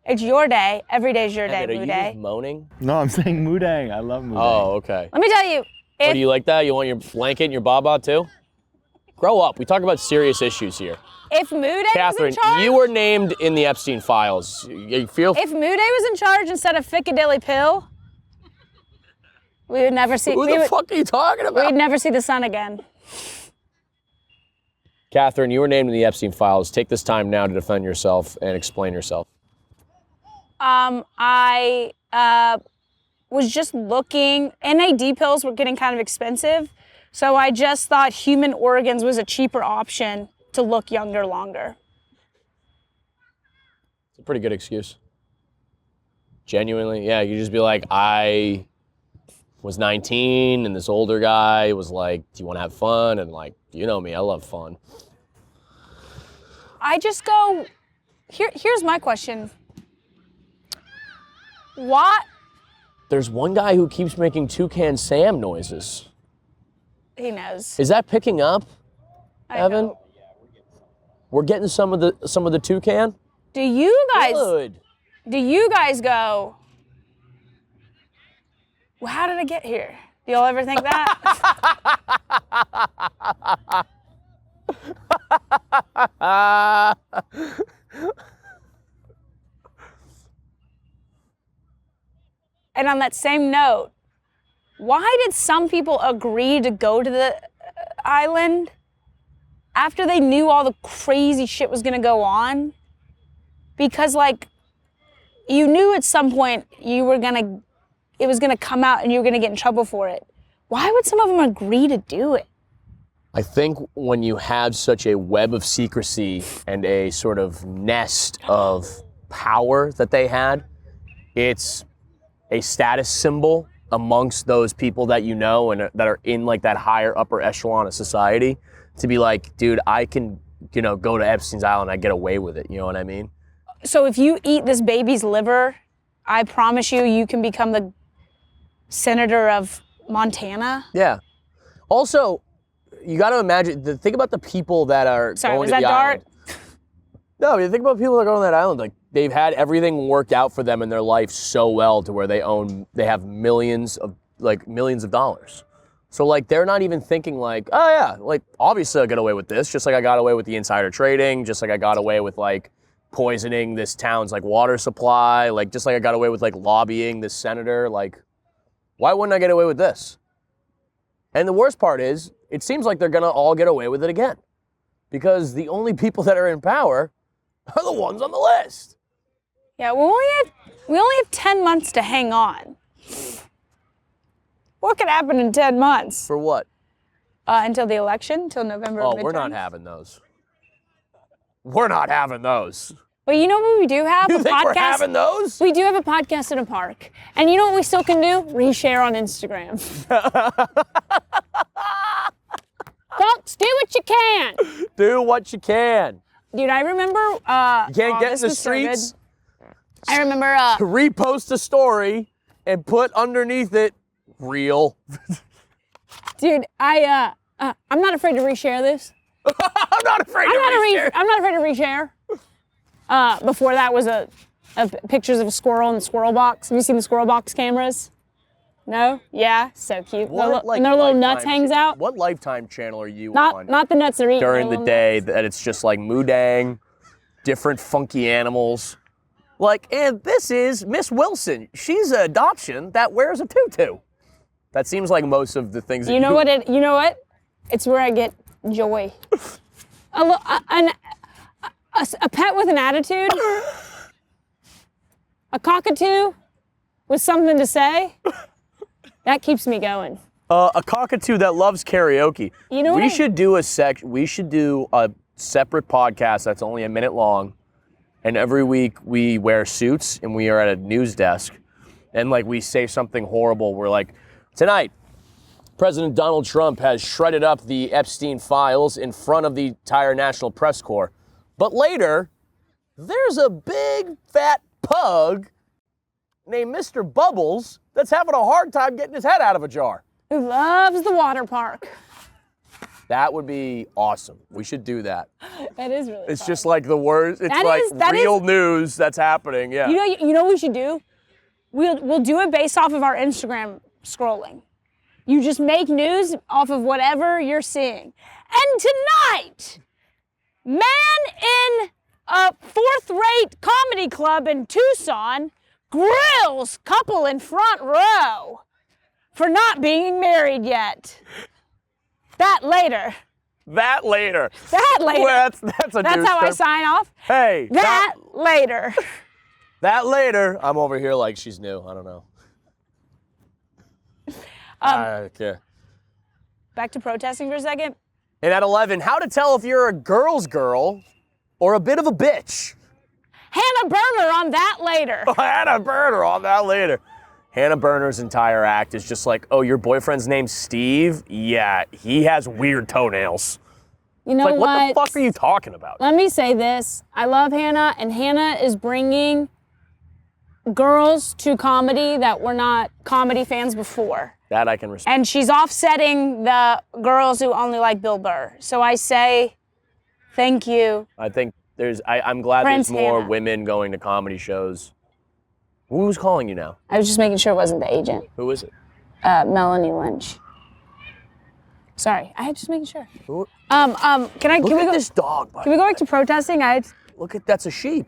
It's your day. Every day's your day, Are you Muday. just moaning? No, I'm saying Mudang. I love Mudang. Oh, okay. Let me tell you. Oh, do you like that? You want your blanket and your baba too? Grow up. We talk about serious issues here. If Muday Catherine, was in charge, you were named in the Epstein files. You feel? If Muday was in charge instead of Piccadilly Pill, we would never see. Who the fuck are you talking about? We'd never see the sun again. Catherine, you were named in the Epstein files. Take this time now to defend yourself and explain yourself. I was just looking. NAD pills were getting kind of expensive, so I just thought human organs was a cheaper option to look younger longer. It's a pretty good excuse. Genuinely, yeah, you just be like, I was 19 and this older guy was like, do you want to have fun? And like, you know me, I love fun. I just go, here's my question. What? There's one guy who keeps making Toucan Sam noises. He knows. Is that picking up, I Evan? hope. We're getting some of the toucan. Do you guys? Good. Do you guys go? Well, how did I get here? Do y'all ever think that? And on that same note, why did some people agree to go to the island after they knew all the crazy shit was gonna go on? Because like, you knew at some point it was gonna come out and you were gonna get in trouble for it. Why would some of them agree to do it? I think when you have such a web of secrecy and a sort of nest of power that they had, it's a status symbol amongst those people that you know and that are in like that higher upper echelon of society to be like, dude, I can, go to Epstein's Island, I get away with it. You know what I mean? So if you eat this baby's liver, I promise you can become the senator of Montana. Yeah. Also, you got to imagine, think about the people that are Sorry, going was to that the Dart? island. No, you think about people that go on that island, like they've had everything worked out for them in their life so well to where they have millions of dollars. So like they're not even thinking like, oh yeah, like obviously I'll get away with this, just like I got away with the insider trading, just like I got away with like poisoning this town's like water supply, like just like I got away with like lobbying this senator, like why wouldn't I get away with this? And the worst part is, it seems like they're gonna all get away with it again. Because the only people that are in power are the ones on the list. Yeah, we only have 10 months to hang on. What could happen in 10 months? For what? Until the election, until November. Oh, we're not having those. We're not having those. But you know what we do have? You A think podcast. we're having those? We do have a podcast in a park. And you know what we still can do? Reshare on Instagram. Folks, do what you can. Do what you can. Dude, I remember. You can't get in the streets. I remember. Repost a story and put underneath it, real. Dude, I'm not afraid to reshare this. I'm not afraid to reshare. I'm not afraid to reshare. Before that was pictures of a squirrel in the squirrel box. Have you seen the squirrel box cameras? No? Yeah, so cute. And their little nuts hangs out. What Lifetime channel are you on? Not the nuts they're eating. During the day that it's just like moodang, different funky animals. Like, and this is Miss Wilson. She's an adoption that wears a tutu. That seems like most of the things that You know what? It's where I get joy. A pet with an attitude. A cockatoo with something to say. That keeps me going. A cockatoo that loves karaoke. You know what? We should do a separate podcast that's only a minute long, and every week we wear suits and we are at a news desk, and like we say something horrible. We're like, tonight, President Donald Trump has shredded up the Epstein files in front of the entire National Press Corps, but later, there's a big fat pug named Mr. Bubbles that's having a hard time getting his head out of a jar. Who loves the water park. That would be awesome. We should do that. That is really It's fun. just like the words. It's That real is- news that's happening. Yeah. You know what we should do? We'll do it based off of our Instagram scrolling. You just make news off of whatever you're seeing. And tonight, man in a fourth-rate comedy club in Tucson grills couple in front row for not being married yet. That later. That later. That later. Well, that's a That's news how I term. sign off. Hey. That later. That later. I'm over here like she's new. I don't know. Okay. Back to protesting for a second. And at 11, how to tell if you're a girl's girl or a bit of a bitch. Hannah Burner on that later. Hannah Burner on that later. Hannah Burner's entire act is just like, oh, your boyfriend's name's Steve? Yeah, he has weird toenails. You know Like, what the fuck are you talking about? Let me say this. I love Hannah, and Hannah is bringing girls to comedy that were not comedy fans before. That I can respect. And she's offsetting the girls who only like Bill Burr. So I say, thank you. I think I'm glad Prince there's more Hannah. women going to comedy shows. Who's calling you now? I was just making sure it wasn't the agent. Who is it? Melanie Lynch. Sorry, I had just making sure. Who? Can Look we at go? this dog, buddy. Can we go back to protesting? That's a sheep.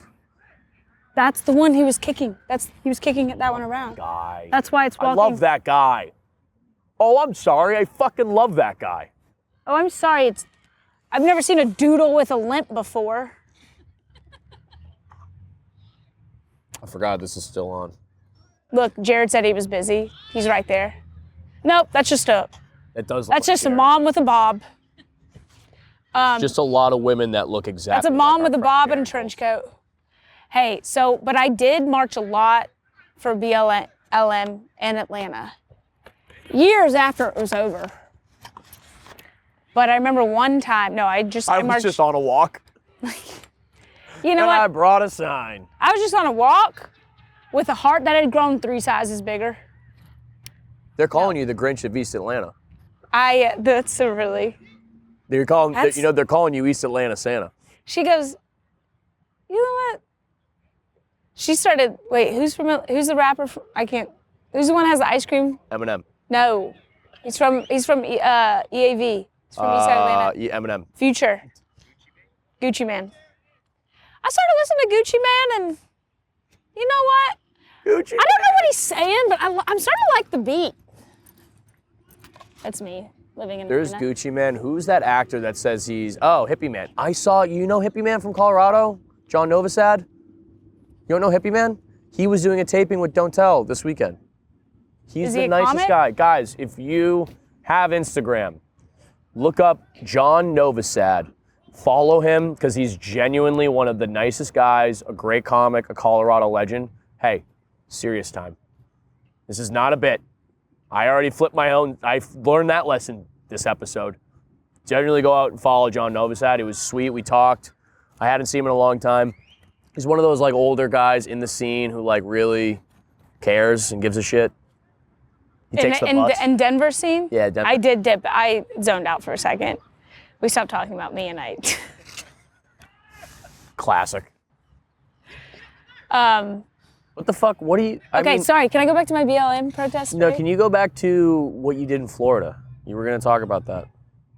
That's the one he was kicking. He was kicking that one around. Guy. That's why it's walking. I love that guy. Oh, I'm sorry. I fucking love that guy. Oh, I'm sorry. I've never seen a doodle with a limp before. I forgot this is still on. Look, Jared said he was busy. He's right there. Nope, that's just It does. Look that's like just a Jared. mom with a bob. Just a lot of women that look exactly. That's a mom like with a our bob friend and a Jared. trench coat. Hey, but I did march a lot for BLM in Atlanta. Years after it was over. But I remember one time, I I was marched. just on a walk. You know And I what? brought a sign. I was just on a walk with a heart that had grown 3 sizes bigger. They're calling you the Grinch of East Atlanta. That's a really. They're calling. That's- They're calling you East Atlanta Santa. She goes, you know what? She started, wait, who's the rapper? Who's the one that has the ice cream? Eminem. No. He's from EAV. He's from East Side Atlanta. Yeah, Eminem. Future. Gucci Man. I started listening to Gucci Man, and you know what? Gucci. I don't know what he's saying, but I'm starting to like the beat. That's me living in There's Atlanta. Gucci Man. Who's that actor that says he's Hippie Man? You know Hippie Man from Colorado? John Novosad? You don't know Hippie Man? He was doing a taping with Don't Tell this weekend. He's Is he the a nicest comic? guy. Guys, if you have Instagram, look up John Novosad. Follow him because he's genuinely one of the nicest guys, a great comic, a Colorado legend. Hey, serious time. This is not a bit. I already flipped my own. I learned that lesson this episode. Generally go out and follow John Novosad. He was sweet. We talked. I hadn't seen him in a long time. He's one of those like older guys in the scene who like really cares and gives a shit. He takes the butts. In Denver scene? Yeah, Denver. I did dip. I zoned out for a second. We stopped talking about me, and I. Classic. What the fuck? What do you? Sorry. Can I go back to my BLM protest? No, story? can you go back to what you did in Florida? You were gonna talk about that.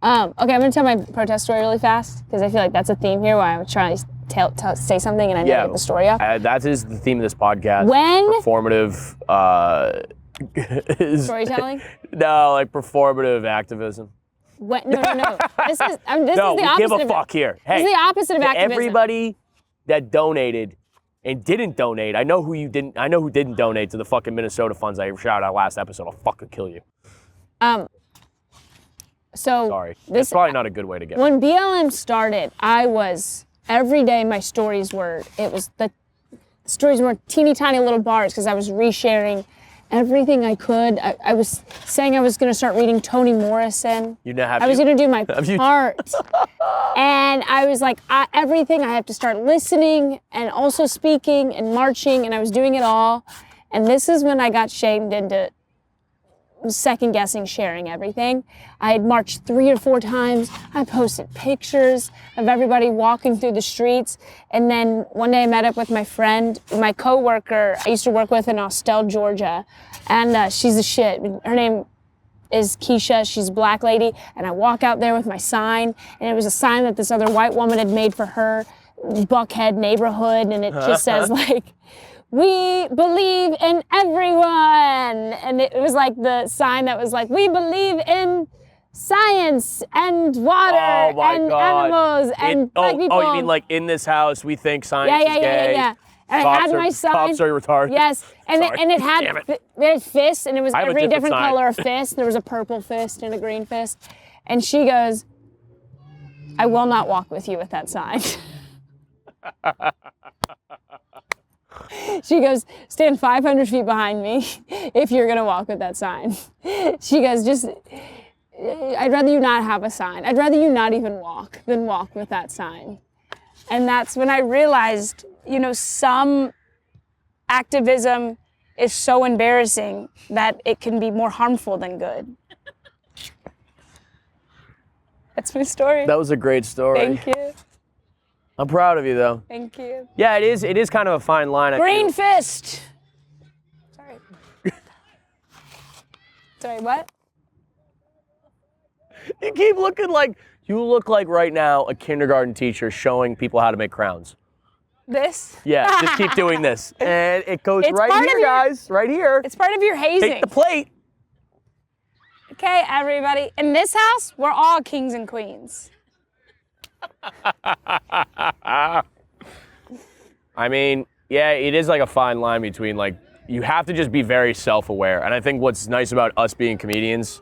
Okay, I'm gonna tell my protest story really fast because I feel like that's a theme here where I'm trying to say something and I never get the story up. That is the theme of this podcast. When- Performative. Storytelling? No, like performative activism. No. This is No, the we opposite give a of fuck here. Hey, This is the opposite of to activism. everybody that donated and didn't donate, I know who didn't donate to the fucking Minnesota funds I shouted out last episode. I'll fucking kill you. So Sorry. That's probably not a good way to get it. when BLM started, every day my stories were teeny tiny little bars because I was resharing everything I could. I was saying I was going to start reading Toni Morrison. I was going to do my part. And I was like, everything, I have to start listening and also speaking and marching, and I was doing it all. And this is when I got shamed into second guessing sharing everything. I had marched 3 or 4 times. I posted pictures of everybody walking through the streets. And then one day I met up with my friend, my coworker I used to work with in Austell, Georgia. And she's a shit. Her name is Keisha. She's a black lady. And I walk out there with my sign. And it was a sign that this other white woman had made for her Buckhead neighborhood. And it just says like, "We believe in everyone." And it was like the sign that was like, "We believe in science and water and animals and black people." Oh, you mean like in this house we think science is gay? Yeah. And Cops I had my sign. Cops are retarded. Yes, and Sorry. it had Damn it. it had fists, and it was I have a every different different sign. color of fist. There was a purple fist and a green fist. And she goes, "I will not walk with you with that sign." She goes, stand 500 feet behind me if you're gonna walk with that sign. She goes, I'd rather you not have a sign. I'd rather you not even walk than walk with that sign. And that's when I realized, some activism is so embarrassing that it can be more harmful than good. That's my story. That was a great story. Thank you. I'm proud of you, though. Thank you. Yeah, it is. It is kind of a fine line. Green fist. Sorry. Sorry, what? You keep looking like, you look like right now a kindergarten teacher showing people how to make crowns. This? Yeah, just keep doing this. And it goes It's right part here, of your- guys. Right here. It's part of your hazing. Take the plate. Okay, everybody. In this house, we're all kings and queens. I mean, yeah, it is like a fine line between like, you have to just be very self-aware. And I think what's nice about us being comedians,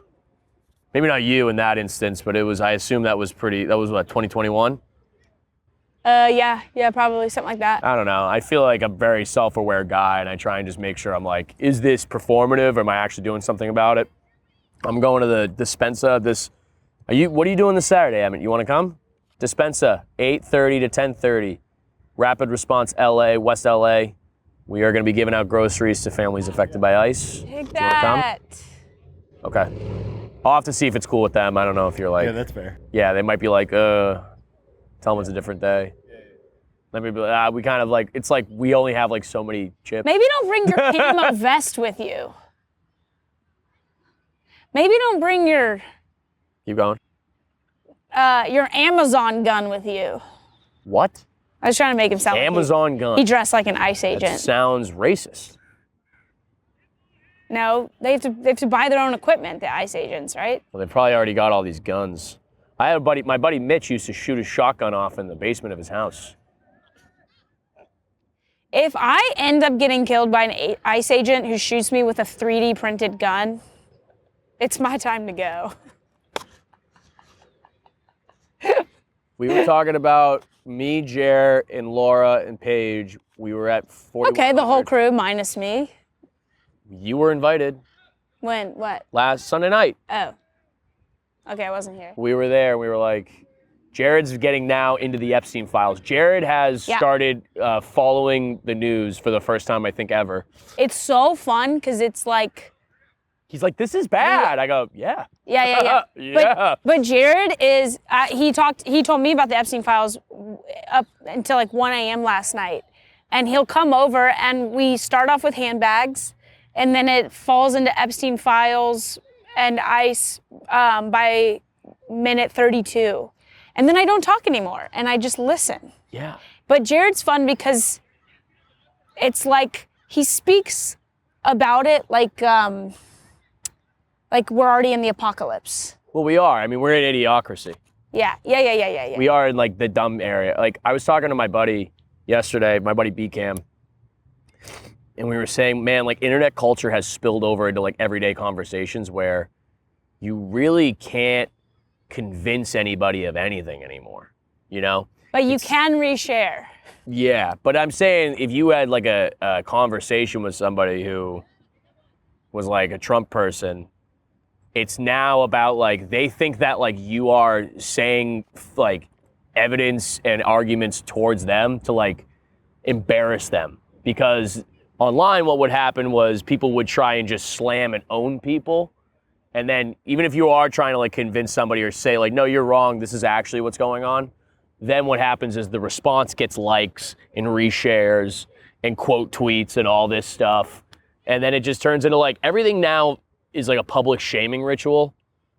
maybe not you in that instance, but I assume that was what, 2021? Yeah, probably something like that. I don't know. I feel like a very self-aware guy, and I try and just make sure I'm like, is this performative, or am I actually doing something about it? I'm going to the Dispensa. What are you doing this Saturday, Emmett? You want to come? Dispensa, 8:30 to 10:30. Rapid Response LA, West LA. We are going to be giving out groceries to families affected by ice. Take Do you wanna that. come? Okay. I'll have to see if it's cool with them. I don't know if you're like, Yeah, that's fair. yeah, they might be like, tell them it's a different day. Let me be like, we kind of like, it's like we only have like so many chips. Maybe don't bring your camo vest with you. Maybe don't bring your Keep going. Amazon gun with you. What? I was trying to make him sound Amazon like gun. he dressed like an ICE That agent. sounds racist. No, they have to buy their own equipment, the ICE agents, right? Well, they probably already got all these guns. I had my buddy Mitch used to shoot a shotgun off in the basement of his house. If I end up getting killed by an ICE agent who shoots me with a 3D printed gun, it's my time to go. We were talking about me, Jer, and Laura, and Paige. We were at 41. Okay, the whole crew minus me. You were invited When? What? last Sunday night. Oh. Okay, I wasn't here. We were there. We were like, Jared's getting now into the Epstein files. Jared has Yeah. started following the news for the first time, I think, ever. It's so fun because it's like, He's like, this is bad. I go, yeah. yeah. Yeah. But Jared is, he told me about the Epstein files up until like 1 a.m. last night. And he'll come over and we start off with handbags and then it falls into Epstein files and ICE by minute 32. And then I don't talk anymore and I just listen. Yeah. But Jared's fun because it's like he speaks about it like we're already in the apocalypse. Well, we are. I mean, we're in idiocracy. Yeah. We are in like the dumb area. Like I was talking to my buddy yesterday, my buddy B-Cam, and we were saying, man, like internet culture has spilled over into like everyday conversations where you really can't convince anybody of anything anymore, you know? But you can reshare. Yeah, but I'm saying if you had like a conversation with somebody who was like a Trump person, it's now about like, they think that like you are saying like evidence and arguments towards them to like embarrass them. Because online what would happen was people would try and just slam and own people. And then even if you are trying to like convince somebody or say like, no, you're wrong, this is actually what's going on, then what happens is the response gets likes and reshares and quote tweets and all this stuff. And then it just turns into like, everything now is like a public shaming ritual.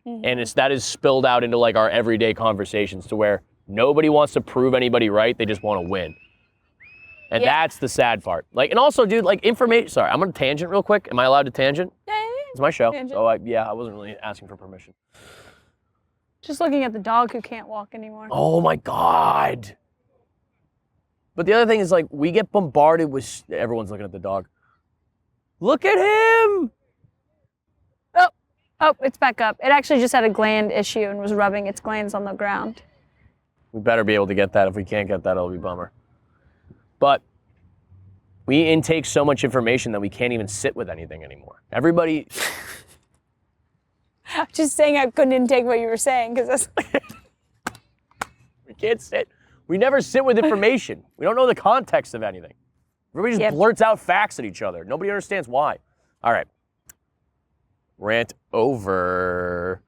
Mm-hmm. And that is spilled out into like our everyday conversations to where nobody wants to prove anybody right, they just want to win. And that's the sad part. Like, and also, dude, like information, sorry, I'm gonna tangent real quick. Am I allowed to tangent? Yeah. It's my show. Tangent. So I wasn't really asking for permission. Just looking at the dog who can't walk anymore. Oh my God. But the other thing is like, we get bombarded with, everyone's looking at the dog. Look at him. Oh, it's back up. It actually just had a gland issue and was rubbing its glands on the ground. We better be able to get that. If we can't get that, it'll be a bummer. But We intake so much information that we can't even sit with anything anymore. Everybody. Just saying I couldn't intake what you were saying because that's. We can't sit. We never sit with information. We don't know the context of anything. Everybody just blurts out facts at each other. Nobody understands why. All right. Rant over.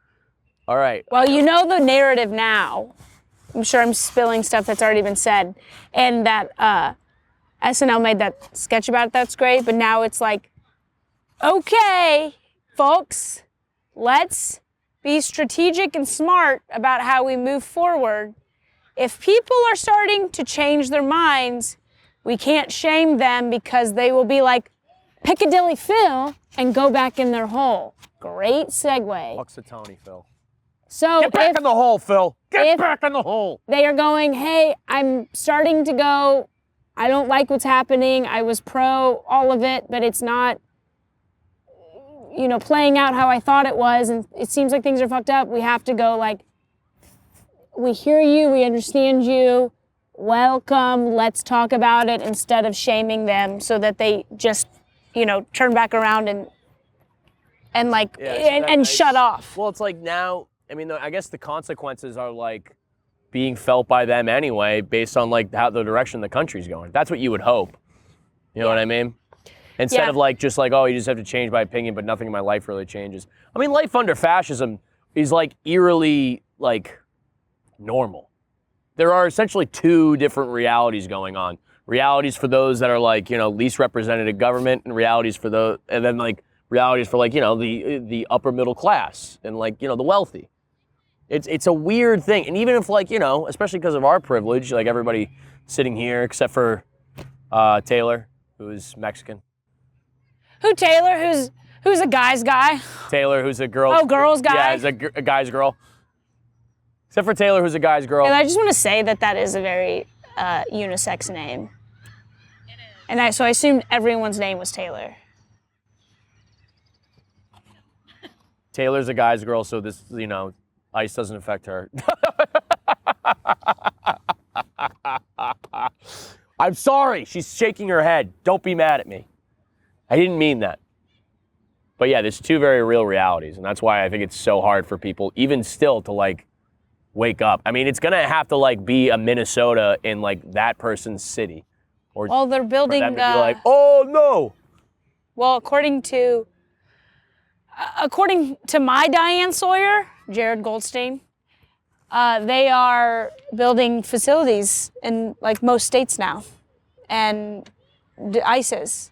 All right. Well, you know the narrative now. I'm sure I'm spilling stuff that's already been said. And that SNL made that sketch about it. That's great. But now it's like, okay, folks, let's be strategic and smart about how we move forward. If people are starting to change their minds, we can't shame them because they will be like Piccadilly Phil and go back in their hole. Great segue. Puxatawny, Phil. So Get back in the hole, Phil. Get back in the hole. They are going, hey, I'm starting to go, I don't like what's happening. I was pro all of it, but it's not, playing out how I thought it was. And it seems like things are fucked up. We have to go like, we hear you, we understand you, welcome, let's talk about it instead of shaming them so that they just, turn back around and shut off. Well, it's like now, I guess the consequences are like being felt by them anyway, based on like how the direction the country's going. That's what you would hope. You know what I mean? Instead of like, just like, oh, you just have to change my opinion, but nothing in my life really changes. Life under fascism is like eerily like normal. There are essentially two different realities going on. Realities for those that are like, least represented in government, and realities for realities for like, the upper middle class and like, the wealthy. It's a weird thing. And even if like, especially because of our privilege, like everybody sitting here except for Taylor, who is Mexican. Who Taylor? Who's a guy's guy? Taylor, who's a girl. Oh, girl's guy? Yeah, is a guy's girl. Except for Taylor, who's a guy's girl. And I just want to say that is a very unisex name. It is. And so I assumed everyone's name was Taylor. Taylor's a guy's girl, so this, ice doesn't affect her. I'm sorry. She's shaking her head. Don't be mad at me. I didn't mean that. But yeah, there's two very real realities, and that's why I think it's so hard for people, even still, to like wake up. It's gonna have to like be a Minnesota in like that person's city, or well, they're building. For them to be like, oh no. Well, according to my Diane Sawyer, Jared Goldstein, they are building facilities in like most states now, and ISIS.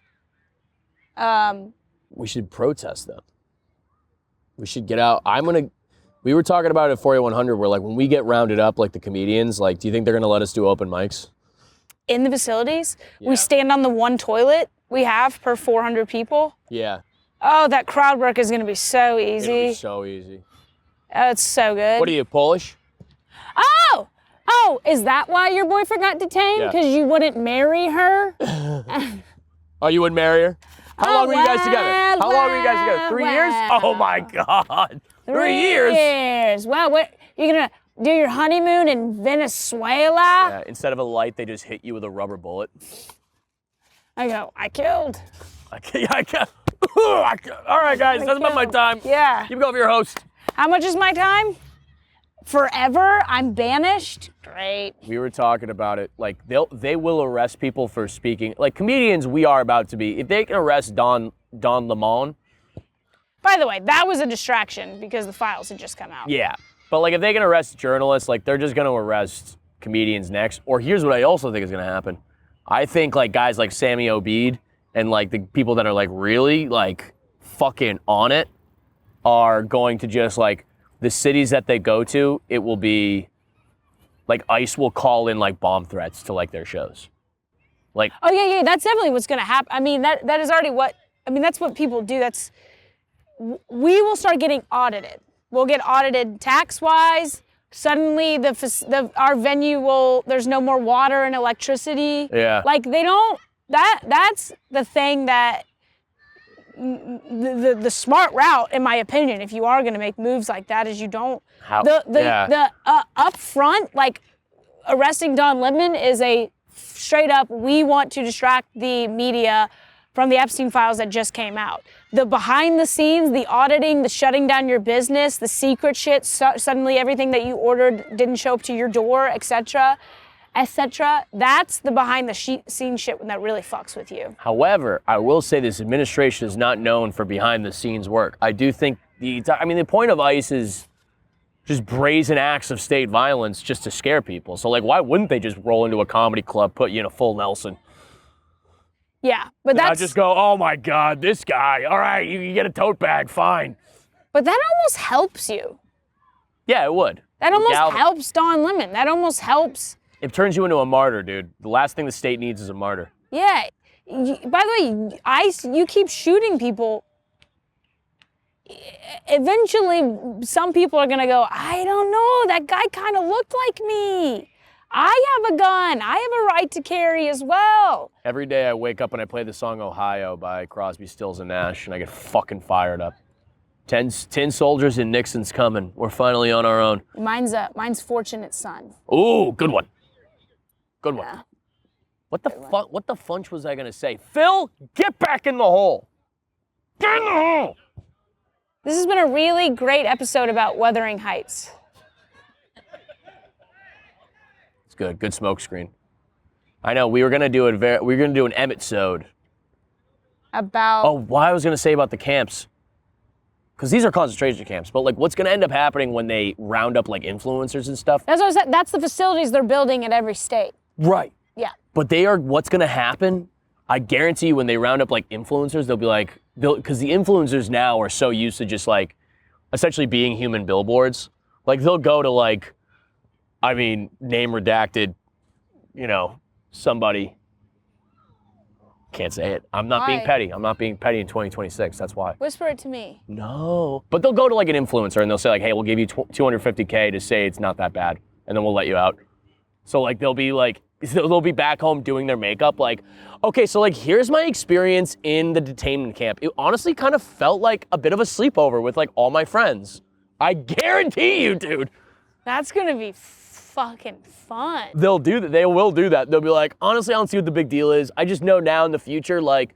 We should protest them. We should get out. We were talking about it at 4100 where like when we get rounded up, like the comedians, like do you think they're gonna let us do open mics? In the facilities? Yeah. We stand on the one toilet we have per 400 people? Yeah. Oh, that crowd work is gonna be so easy. It'll be so easy. Oh, it's so good. What are you, Polish? Oh, is that why your boyfriend got detained? Because you wouldn't marry her? Oh, you wouldn't marry her? How long were you guys together? How long were you guys together? 3 years? Oh my God. 3 years? Well, you're gonna do your honeymoon in Venezuela? Yeah, instead of a light, they just hit you with a rubber bullet. I go, I killed. I killed. All right, guys, that's about my time. Yeah. You go for your host. How much is my time? Forever? I'm banished? Great. We were talking about it. Like, they will arrest people for speaking. Like, comedians, we are about to be. If they can arrest Don Lemon. By the way, that was a distraction because the files had just come out. Yeah. But, like, if they can arrest journalists, like, they're just going to arrest comedians next. Or here's what I also think is going to happen. I think, like, guys like Sammy Obeid and, like, the people that are, like, really, like, fucking on it are going to just, like, the cities that they go to, it will be, like, ICE will call in, like, bomb threats to, like, their shows. Like. Oh, yeah, that's definitely what's going to happen. That is already that's what people do. We will start getting audited. We'll get audited tax-wise. Suddenly, our venue there's no more water and electricity. Yeah. Like, that's the thing that, the smart route, in my opinion, if you are going to make moves like that, is you don't. How? The up front, like, arresting Don Lemon is a straight up, we want to distract the media from the Epstein files that just came out. The behind the scenes, the auditing, the shutting down your business, the secret shit, suddenly everything that you ordered didn't show up to your door, etc., etc. That's the behind the scenes shit that really fucks with you. However, I will say this administration is not known for behind the scenes work. I do think the point of ICE is just brazen acts of state violence just to scare people. So like, why wouldn't they just roll into a comedy club, put you in a full Nelson? Yeah, but that's... I just go, oh my God, this guy. All right, you get a tote bag, fine. But that almost helps you. Yeah, it would. That almost helps Don Lemon. That almost helps. It turns you into a martyr, dude. The last thing the state needs is a martyr. Yeah. By the way, ICE, you keep shooting people. Eventually, some people are going to go, I don't know, that guy kind of looked like me. I have a gun. I have a right to carry as well. Every day I wake up and I play the song Ohio by Crosby, Stills, and Nash, and I get fucking fired up. 10 soldiers and Nixon's coming. We're finally on our own. Mine's Fortunate Son. Ooh, good one. Good one. Yeah. What the funch was I gonna say? Phil, get back in the hole. Get in the hole. This has been a really great episode about Wuthering Heights. It's good. Good smoke screen. I know we were gonna do an Emmett-sode. About... Oh, what I was gonna say about the camps. Because these are concentration camps, but like what's gonna end up happening when they round up like influencers and stuff? That's what I said. That's the facilities they're building at every state. Right. Yeah. But what's gonna happen, I guarantee you when they round up like influencers, they'll be like, because the influencers now are so used to just like, essentially being human billboards. Like they'll go to like, name redacted, somebody. Can't say it. I'm not being petty. I'm not being petty in 2026. That's why. Whisper it to me. No. But they'll go to like an influencer and they'll say like, hey, we'll give you $250K to say it's not that bad, and then we'll let you out. So like they'll be back home doing their makeup like, okay, so like here's my experience in the detainment camp. It honestly kind of felt like a bit of a sleepover with like all my friends. I guarantee you, dude. That's gonna be fucking fun. They'll do that. They will do that. They'll be like, honestly, I don't see what the big deal is. I just know now in the future, like,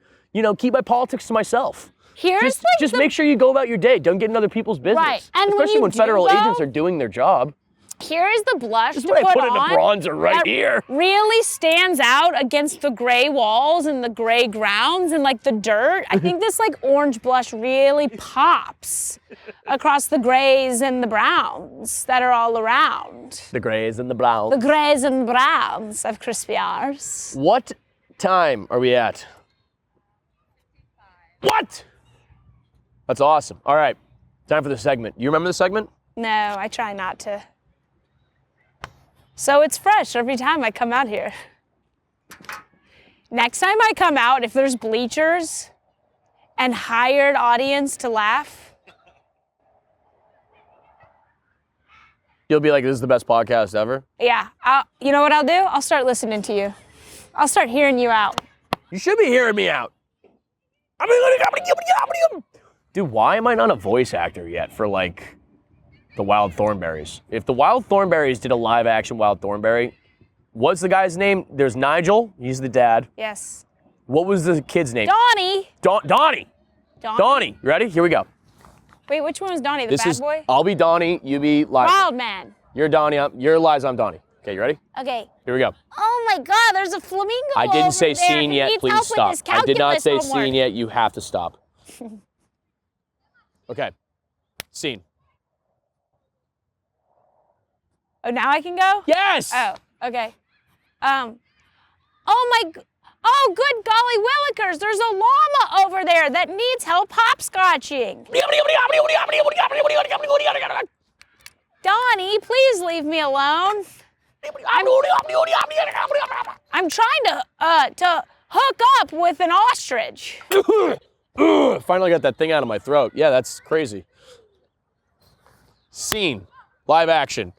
keep my politics to myself. Just make sure you go about your day. Don't get in other people's business. Right. And especially when federal agents are doing their job. Here is the blush This is to what put I put on in the bronzer right here. Really stands out against the gray walls and the gray grounds and like the dirt. I think this like orange blush really pops across the grays and the browns that are all around. The grays and the browns. The grays and browns of crispy R's. What time are we at? What? That's awesome. All right, time for the segment. You remember the segment? No, I try not to. So it's fresh every time I come out here. Next time I come out, if there's bleachers and hired audience to laugh, you'll be like, this is the best podcast ever? Yeah, you know what I'll do? I'll start listening to you. I'll start hearing you out. You should be hearing me out. Dude, why am I not a voice actor yet for like the Wild Thornberrys? If the Wild Thornberrys did a live action Wild Thornberry, what's the guy's name? There's Nigel, he's the dad. Yes. What was the kid's name? Donnie. Donnie. Donnie, you ready? Here we go. Wait, which one was Donnie? The bad boy? I'll be Donnie, you be Liza. Wild man. You're Donnie, you're Liza, I'm Donnie. Okay, you ready? Okay. Here we go. Oh my God, there's a flamingo I didn't say over there. scene He yet, needs please help with stop. his I did not say calculus homework. scene yet, you have to stop. Okay, scene. Oh, now I can go? Yes! Oh, okay. Oh, good golly willikers, there's a llama over there that needs help hopscotching. Donnie, please leave me alone. I'm trying to hook up with an ostrich. Finally got that thing out of my throat. Yeah, that's crazy. Scene, live action,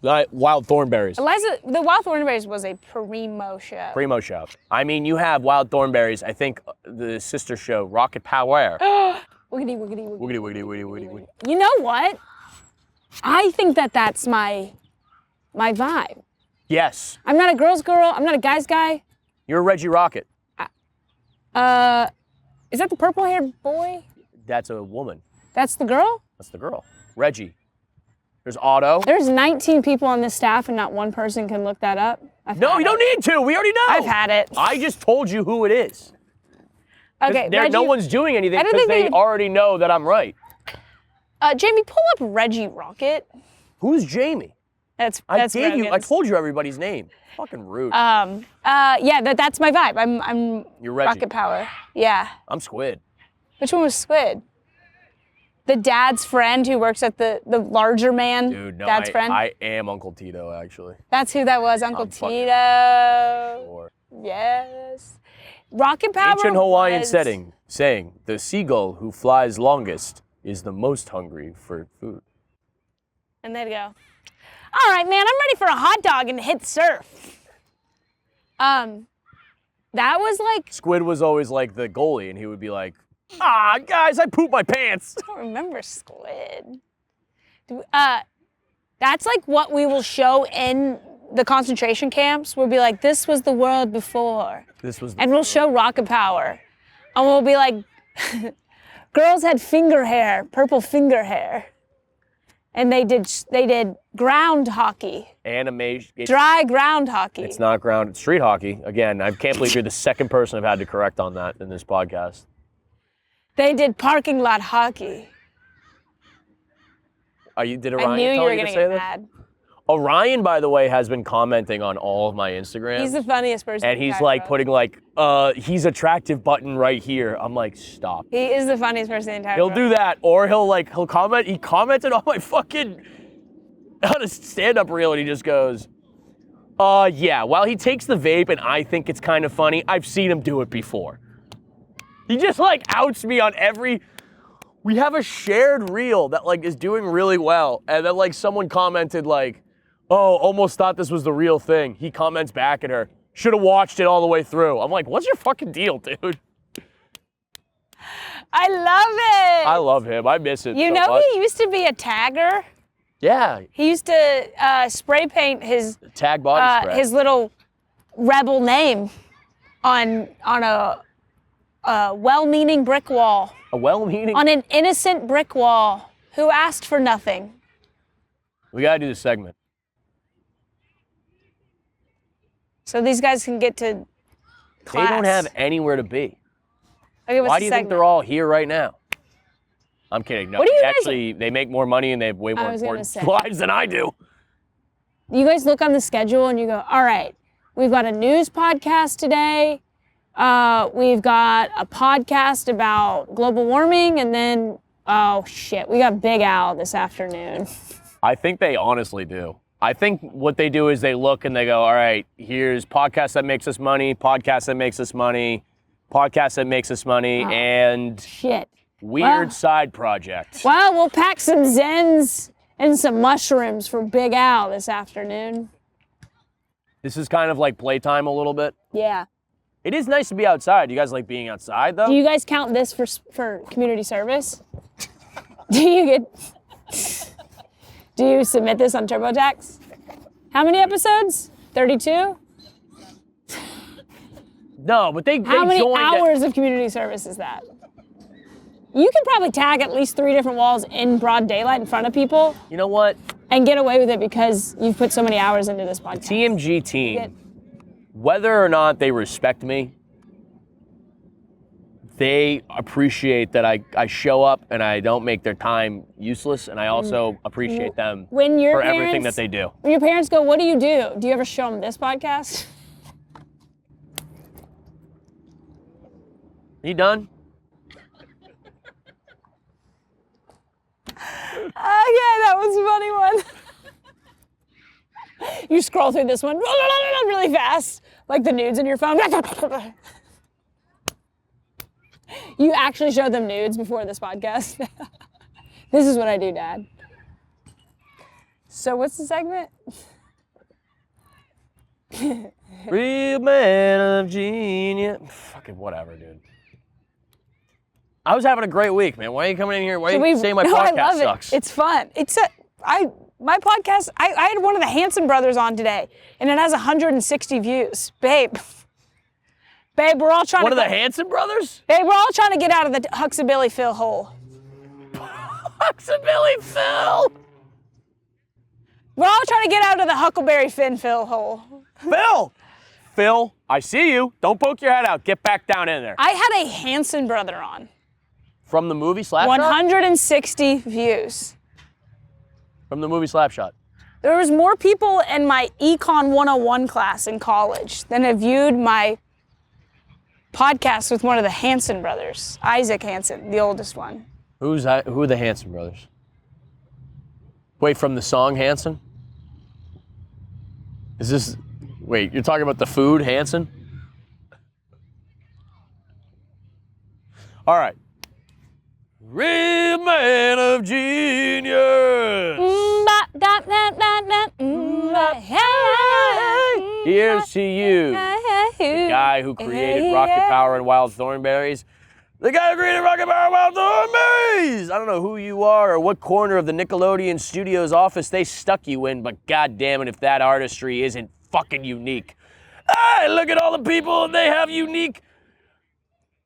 Wild Thornberrys. Eliza, the Wild Thornberrys was a primo show. Primo show. I mean, you have Wild Thornberrys, I think the sister show, Rocket Power. Wiggity, wiggity, wiggity. Wiggity, wiggity, wiggity, wiggity, wiggity. You know what? I think that's my vibe. Yes. I'm not a girl's girl. I'm not a guy's guy. You're a Reggie Rocket. Is that the purple-haired boy? That's a woman. That's the girl? That's the girl. Reggie. There's Otto. There's 19 people on this staff and not one person can look that up. No, you don't need to. We already know. I've had it. I just told you who it is. Okay, Reggie, no one's doing anything I don't because think they they- already know that I'm right. Jamie, pull up Reggie Rocket. Who's Jamie? That's I Rogan's. told you everybody's name. Fucking rude. Yeah, that's my vibe. I'm You're Reggie. Rocket Power. Yeah. I'm Squid. Which one was Squid? The dad's friend who works at the larger man. Dude, no, dad's friend. I am Uncle Tito, actually. That's who that was, Uncle I'm fucking Tito. sure. Yes. Rocket Power. Ancient Hawaiian was- setting, saying, the seagull who flies longest is the most hungry for food. And they'd go, all right, man, I'm ready for a hot dog and hit surf. That was like, Squid was always like the goalie, and he would be like, guys, I pooped my pants. I don't remember Squid. That's like what we will show in the concentration camps. We'll be like, this was the world before. And we'll show Rocket Power. And we'll be like, girls had finger hair, purple finger hair. And they did ground hockey, Animation. dry ground hockey. It's not ground, it's street hockey. Again, I can't believe you're the second person I've had to correct on that in this podcast. They did parking lot hockey. Did I Orion knew you tell were you gonna to say get that? mad. Orion, by the way, has been commenting on all of my Instagrams. He's the funniest person. and in he's the like entire putting like, he's attractive button right here. I'm like, stop. He is the funniest person in the entire He'll world. do that, or he'll comment. He commented on my fucking on a stand-up reel, and he just goes, yeah. While he takes the vape, and I think it's kind of funny, I've seen him do it before. He just like outs me on every. We have a shared reel that like is doing really well, and then like someone commented like, oh, almost thought this was the real thing. He comments back at her, should have watched it all the way through. I'm like, what's your fucking deal, dude? I love it. I love him. I miss it. You so know much. he used to be a tagger. Yeah, He used to spray paint his tag body spray. his little rebel name on a well-meaning brick wall, A well-meaning. on an innocent brick wall who asked for nothing. We gotta do this segment. So these guys can get to class. They don't have anywhere to be. Okay, what's Why the do you think segment? they're all here right now? I'm kidding. No, What do you they guys- actually they make more money and they have way more was gonna important say. lives than I do. You guys look on the schedule and you go, all right, we've got a news podcast today. We've got a podcast about global warming, and then, oh shit, we got Big Al this afternoon. I think they honestly do. I think what they do is they look and they go, all right, here's podcast that makes us money, podcast that makes us money, podcast that makes us money, and Shit. weird Wow. side project. Well, we'll pack some Zens and some mushrooms for Big Al this afternoon. This is kind of like playtime a little bit. Yeah. It is nice to be outside. You guys like being outside though? Do you guys count this for community service? Do you submit this on TurboTax? How many episodes? 32? No, but they How many joined it. hours of community service is that? You can probably tag at least 3 different walls in broad daylight in front of people You know what? and get away with it because you've put so many hours into this podcast. TMG team, whether or not they respect me, they appreciate that I show up and I don't make their time useless, and I also appreciate them When your for parents, everything that they do. When your parents go, what do? Do you ever show them this podcast? You done? Okay, that was a funny one. You scroll through this one really fast, like the nudes in your phone. You actually show them nudes before this podcast. This is what I do, Dad. So what's the segment? Real man of genius. Fucking whatever, dude. I was having a great week, man. Why are you coming in here? Why are you saying my No, I podcast love sucks? it. It's fun. My podcast, I had one of the Hanson brothers on today, and it has 160 views. Babe, we're all trying One to of the Hanson brothers? Babe, we're all trying to get out of the Huxabilly Phil hole. Huxabilly Phil! We're all trying to get out of the Huckleberry Finn Phil hole. Phil, I see you. Don't poke your head out. Get back down in there. I had a Hanson brother on. From the movie Slapshot? 160 views. From the movie Slapshot. There was more people in my Econ 101 class in college than have viewed my podcast with one of the Hanson brothers. Isaac Hanson, the oldest one. Who are the Hanson brothers? Wait, from the song Hanson? Wait, you're talking about the food, Hanson? All right. Real man of genius. Here's to you, the guy who created Rocket Power and Wild Thornberries. The guy who created Rocket Power and Wild Thornberries! I don't know who you are or what corner of the Nickelodeon Studios office they stuck you in, but god damn it if that artistry isn't fucking unique. Hey, look at all the people, and they have unique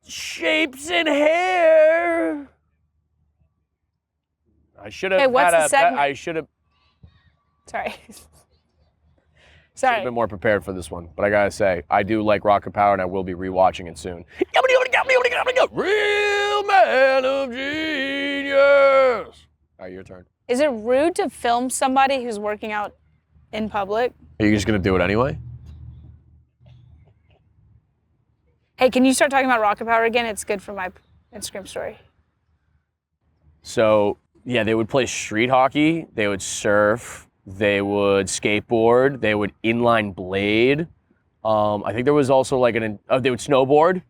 shapes and hair. I should have Hey, what's the segment? I should have Sorry. been more prepared for this one, but I gotta say, I do like Rocket Power, and I will be rewatching it soon. Real man of genius. All right, your turn. Is it rude to film somebody who's working out in public? Are you just gonna do it anyway? Hey, can you start talking about Rocket Power again? It's good for my Instagram story. So, yeah, they would play street hockey, they would surf, they would skateboard, they would inline blade. I think there was also like they would snowboard.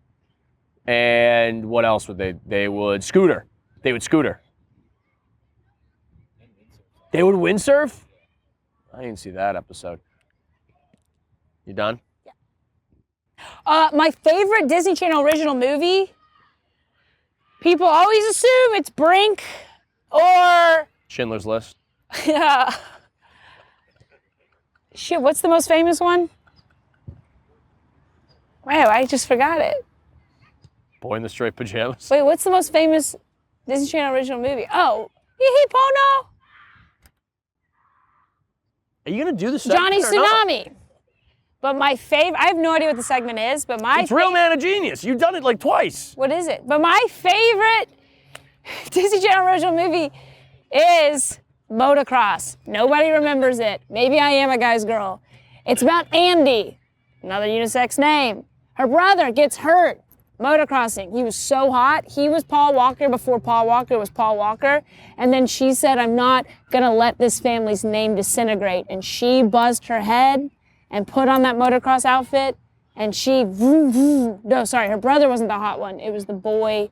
And what else would they? They would scooter. They would scooter. They would windsurf? I didn't see that episode. You done? Yeah. My favorite Disney Channel original movie, people always assume it's Brink or... Schindler's List. Yeah. Shit, what's the most famous one? Wow, I just forgot it. Boy in the Striped Pajamas. Wait, what's the most famous Disney Channel original movie? Oh, Hee Hee Pono. Are you gonna do the segment Johnny or not? Tsunami. But my favorite, I have no idea what the segment is, but my It's Real Man of Genius. You've done it like twice. What is it? But my favorite Disney Channel original movie is Motocross. Nobody remembers it. Maybe I am a guy's girl. It's about Andy, another unisex name. Her brother gets hurt motocrossing. He was so hot. He was Paul Walker before Paul Walker was Paul Walker. And then she said, I'm not gonna let this family's name disintegrate. And she buzzed her head and put on that motocross outfit. And she, no, sorry, her brother wasn't the hot one. It was the boy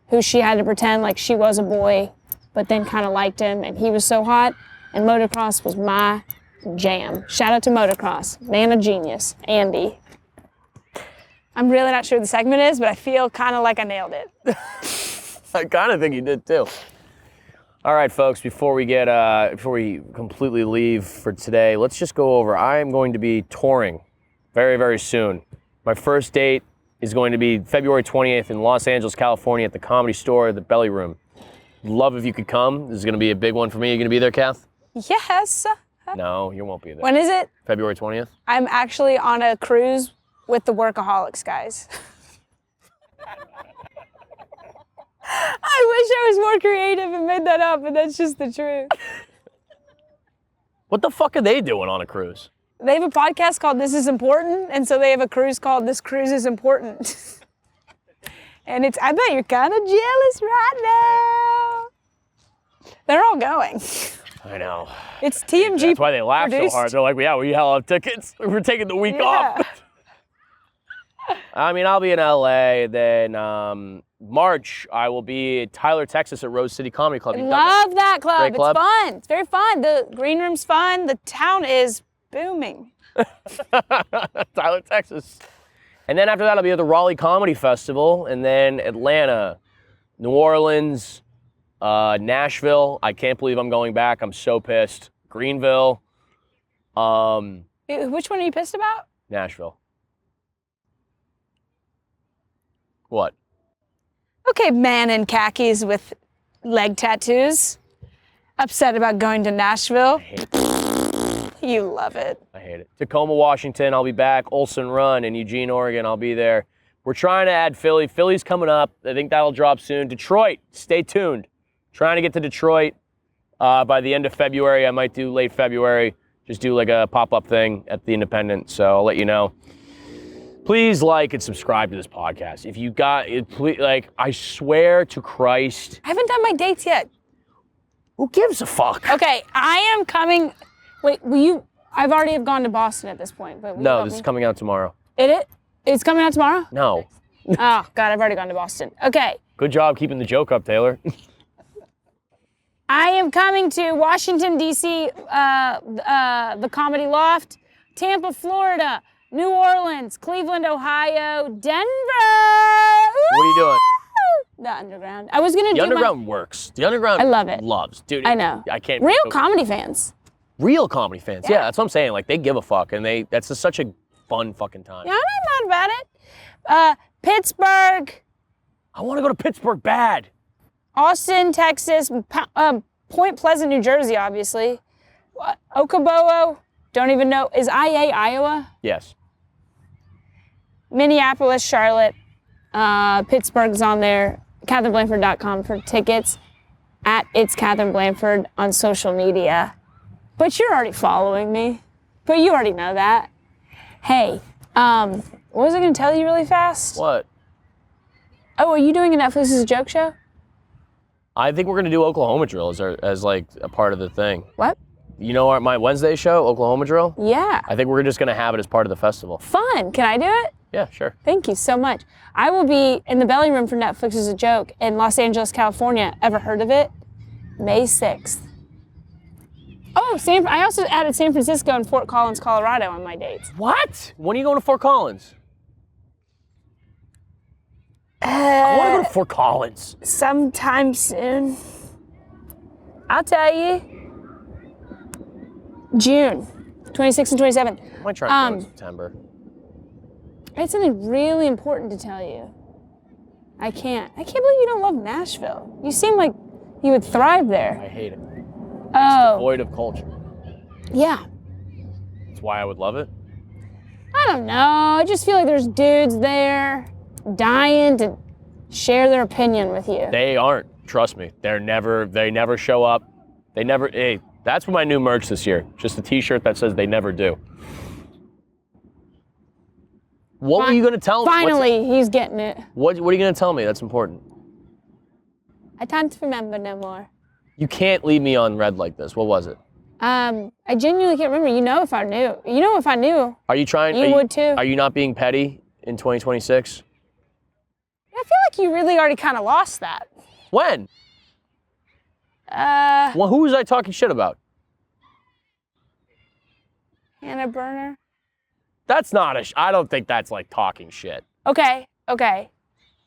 who she had to pretend like she was a boy, but then kind of liked him. And he was so hot. And motocross was my jam. Shout out to motocross. Man of genius, Andy. I'm really not sure what the segment is, but I feel kind of like I nailed it. I kind of think you did too. All right, folks, before we completely leave for today, let's just go over. I am going to be touring very, very soon. My first date is going to be February 28th in Los Angeles, California at the Comedy Store, the Belly Room. Love if you could come. This is going to be a big one for me. You going to be there, Kath? Yes. No, you won't be there. When is it? February 20th? I'm actually on a cruise with the Workaholics guys. I wish I was more creative and made that up, but that's just the truth. What the fuck are they doing on a cruise? They have a podcast called This Is Important, and so they have a cruise called This Cruise Is Important. And I bet you're kind of jealous right now. They're all going. I know. It's TMG. That's why they laugh produced. so hard. They're like, yeah, we all have tickets. We're taking the week off. I mean, I'll be in LA. Then March, I will be in Tyler, Texas at Rose City Comedy Club. I love that club. Great club. It's fun. It's very fun. The green room's fun. The town is booming. Tyler, Texas. And then after that, I'll be at the Raleigh Comedy Festival, and then Atlanta, New Orleans, Nashville. I can't believe I'm going back. I'm so pissed. Greenville, Which one are you pissed about? Nashville. What? Okay, man in khakis with leg tattoos. Upset about going to Nashville. I hate it. You love it. I hate it. Tacoma, Washington, I'll be back. Olson Run in Eugene, Oregon, I'll be there. We're trying to add Philly. Philly's coming up. I think that'll drop soon. Detroit, stay tuned. Trying to get to Detroit by the end of February. I might do late February. Just do like a pop-up thing at the Independent. So I'll let you know. Please like and subscribe to this podcast. If you got it, please, like, I swear to Christ. I haven't done my dates yet. Who gives a fuck? Okay, I am coming. Wait, will you? I've already have gone to Boston at this point, but will you No, help this me? is coming out tomorrow. It's coming out tomorrow? No. Oh, God, I've already gone to Boston. Okay. Good job keeping the joke up, Taylor. I am coming to Washington, D.C., the Comedy Loft, Tampa, Florida, New Orleans, Cleveland, Ohio, Denver. What are you doing? The Underground. I was going to The do Underground works. The Underground I love it. loves. Dude, I know. I can't. Real comedy fans. Real comedy fans. Yeah, that's what I'm saying. Like, they give a fuck, and that's just such a fun fucking time. Yeah, I'm not mad about it. Pittsburgh, I want to go to Pittsburgh bad. Austin, Texas, Point Pleasant, New Jersey, obviously. Okobowo, don't even know. Is IA Iowa? Yes. Minneapolis, Charlotte, Pittsburgh's on there. KatherineBlanford.com for tickets. At It's Katherine Blanford on social media. But you're already following me. But you already know that. Hey, what was I going to tell you really fast? What? Oh, are you doing a Netflix as a joke show? I think we're going to do Oklahoma Drill as like a part of the thing. What? You know my Wednesday show, Oklahoma Drill? Yeah. I think we're just going to have it as part of the festival. Fun. Can I do it? Yeah, sure. Thank you so much. I will be in the belly room for Netflix as a joke in Los Angeles, California. Ever heard of it? May 6th. Oh, I also added San Francisco and Fort Collins, Colorado on my dates. What? When are you going to Fort Collins? I want to go to Fort Collins. Sometime soon. I'll tell you. June 26th and 27th. I might try to go in September. I had something really important to tell you. I can't believe you don't love Nashville. You seem like you would thrive there. I hate it. Oh. Devoid of culture. Yeah. That's why I would love it. I don't know. I just feel like there's dudes there dying to share their opinion with you. They aren't. Trust me. They never show up. Hey, that's my new merch this year. Just a t-shirt that says they never do. What were you going to tell me? Finally, he's getting it. What are you going to tell me that's important? I can't remember no more. You can't leave me on red like this. What was it? I genuinely can't remember. You know if I knew. You know if I knew. Are you trying? You would too. Are you not being petty in 2026? I feel like you really already kind of lost that. When? Well, who was I talking shit about? Hannah Burner. That's not I don't think that's like talking shit. Okay. Okay.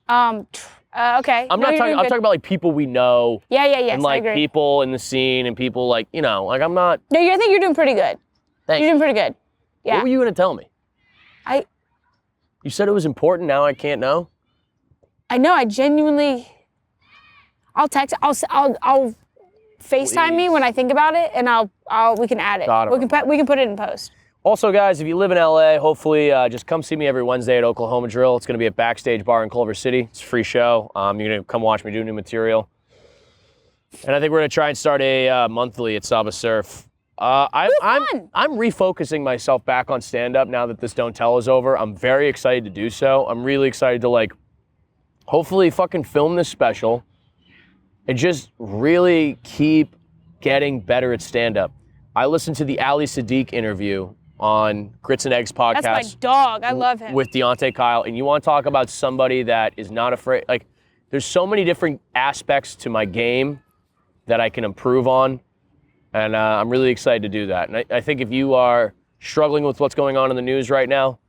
Okay. I'm talking about like people we know. Yeah. And like I agree. people in the scene and people like, like I'm not. No, I think you're doing pretty good. Thanks. You're doing pretty good. Yeah. What were you going to tell me? You said it was important. Now I can't know. I know. I genuinely. I'll text. I'll FaceTime me when I think about it, and we can add it. We can put it in post. Also, guys, if you live in LA, hopefully just come see me every Wednesday at Oklahoma Drill. It's going to be at Backstage Bar in Culver City. It's a free show. You're going to come watch me do new material. And I think we're going to try and start a monthly at Saba Surf. I'm refocusing myself back on stand-up now that this Don't Tell is over. I'm very excited to do so. I'm really excited to hopefully fucking film this special and just really keep getting better at stand-up. I listened to the Ali Sadiq interview on Grits and Eggs podcast. That's my dog. I love him. With Deontay Kyle. And you want to talk about somebody that is not afraid. There's so many different aspects to my game that I can improve on. And I'm really excited to do that. And I think if you are struggling with what's going on in the news right now,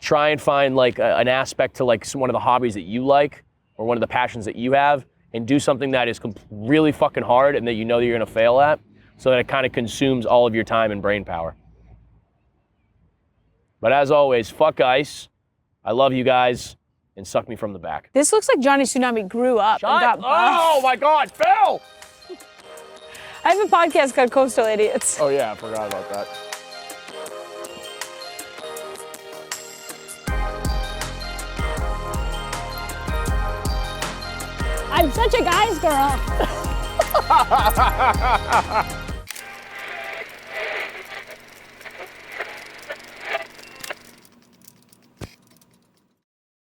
try and find an aspect to one of the hobbies that you like or one of the passions that you have and do something that is really fucking hard and that you know that you're going to fail at. so that it kind of consumes all of your time and brain power. But as always, fuck ice. I love you guys, and suck me from the back. This looks like Johnny Tsunami grew up and got buff. Oh my God, Phil! I have a podcast called Coastal Idiots. Oh yeah, I forgot about that. I'm such a guy's girl.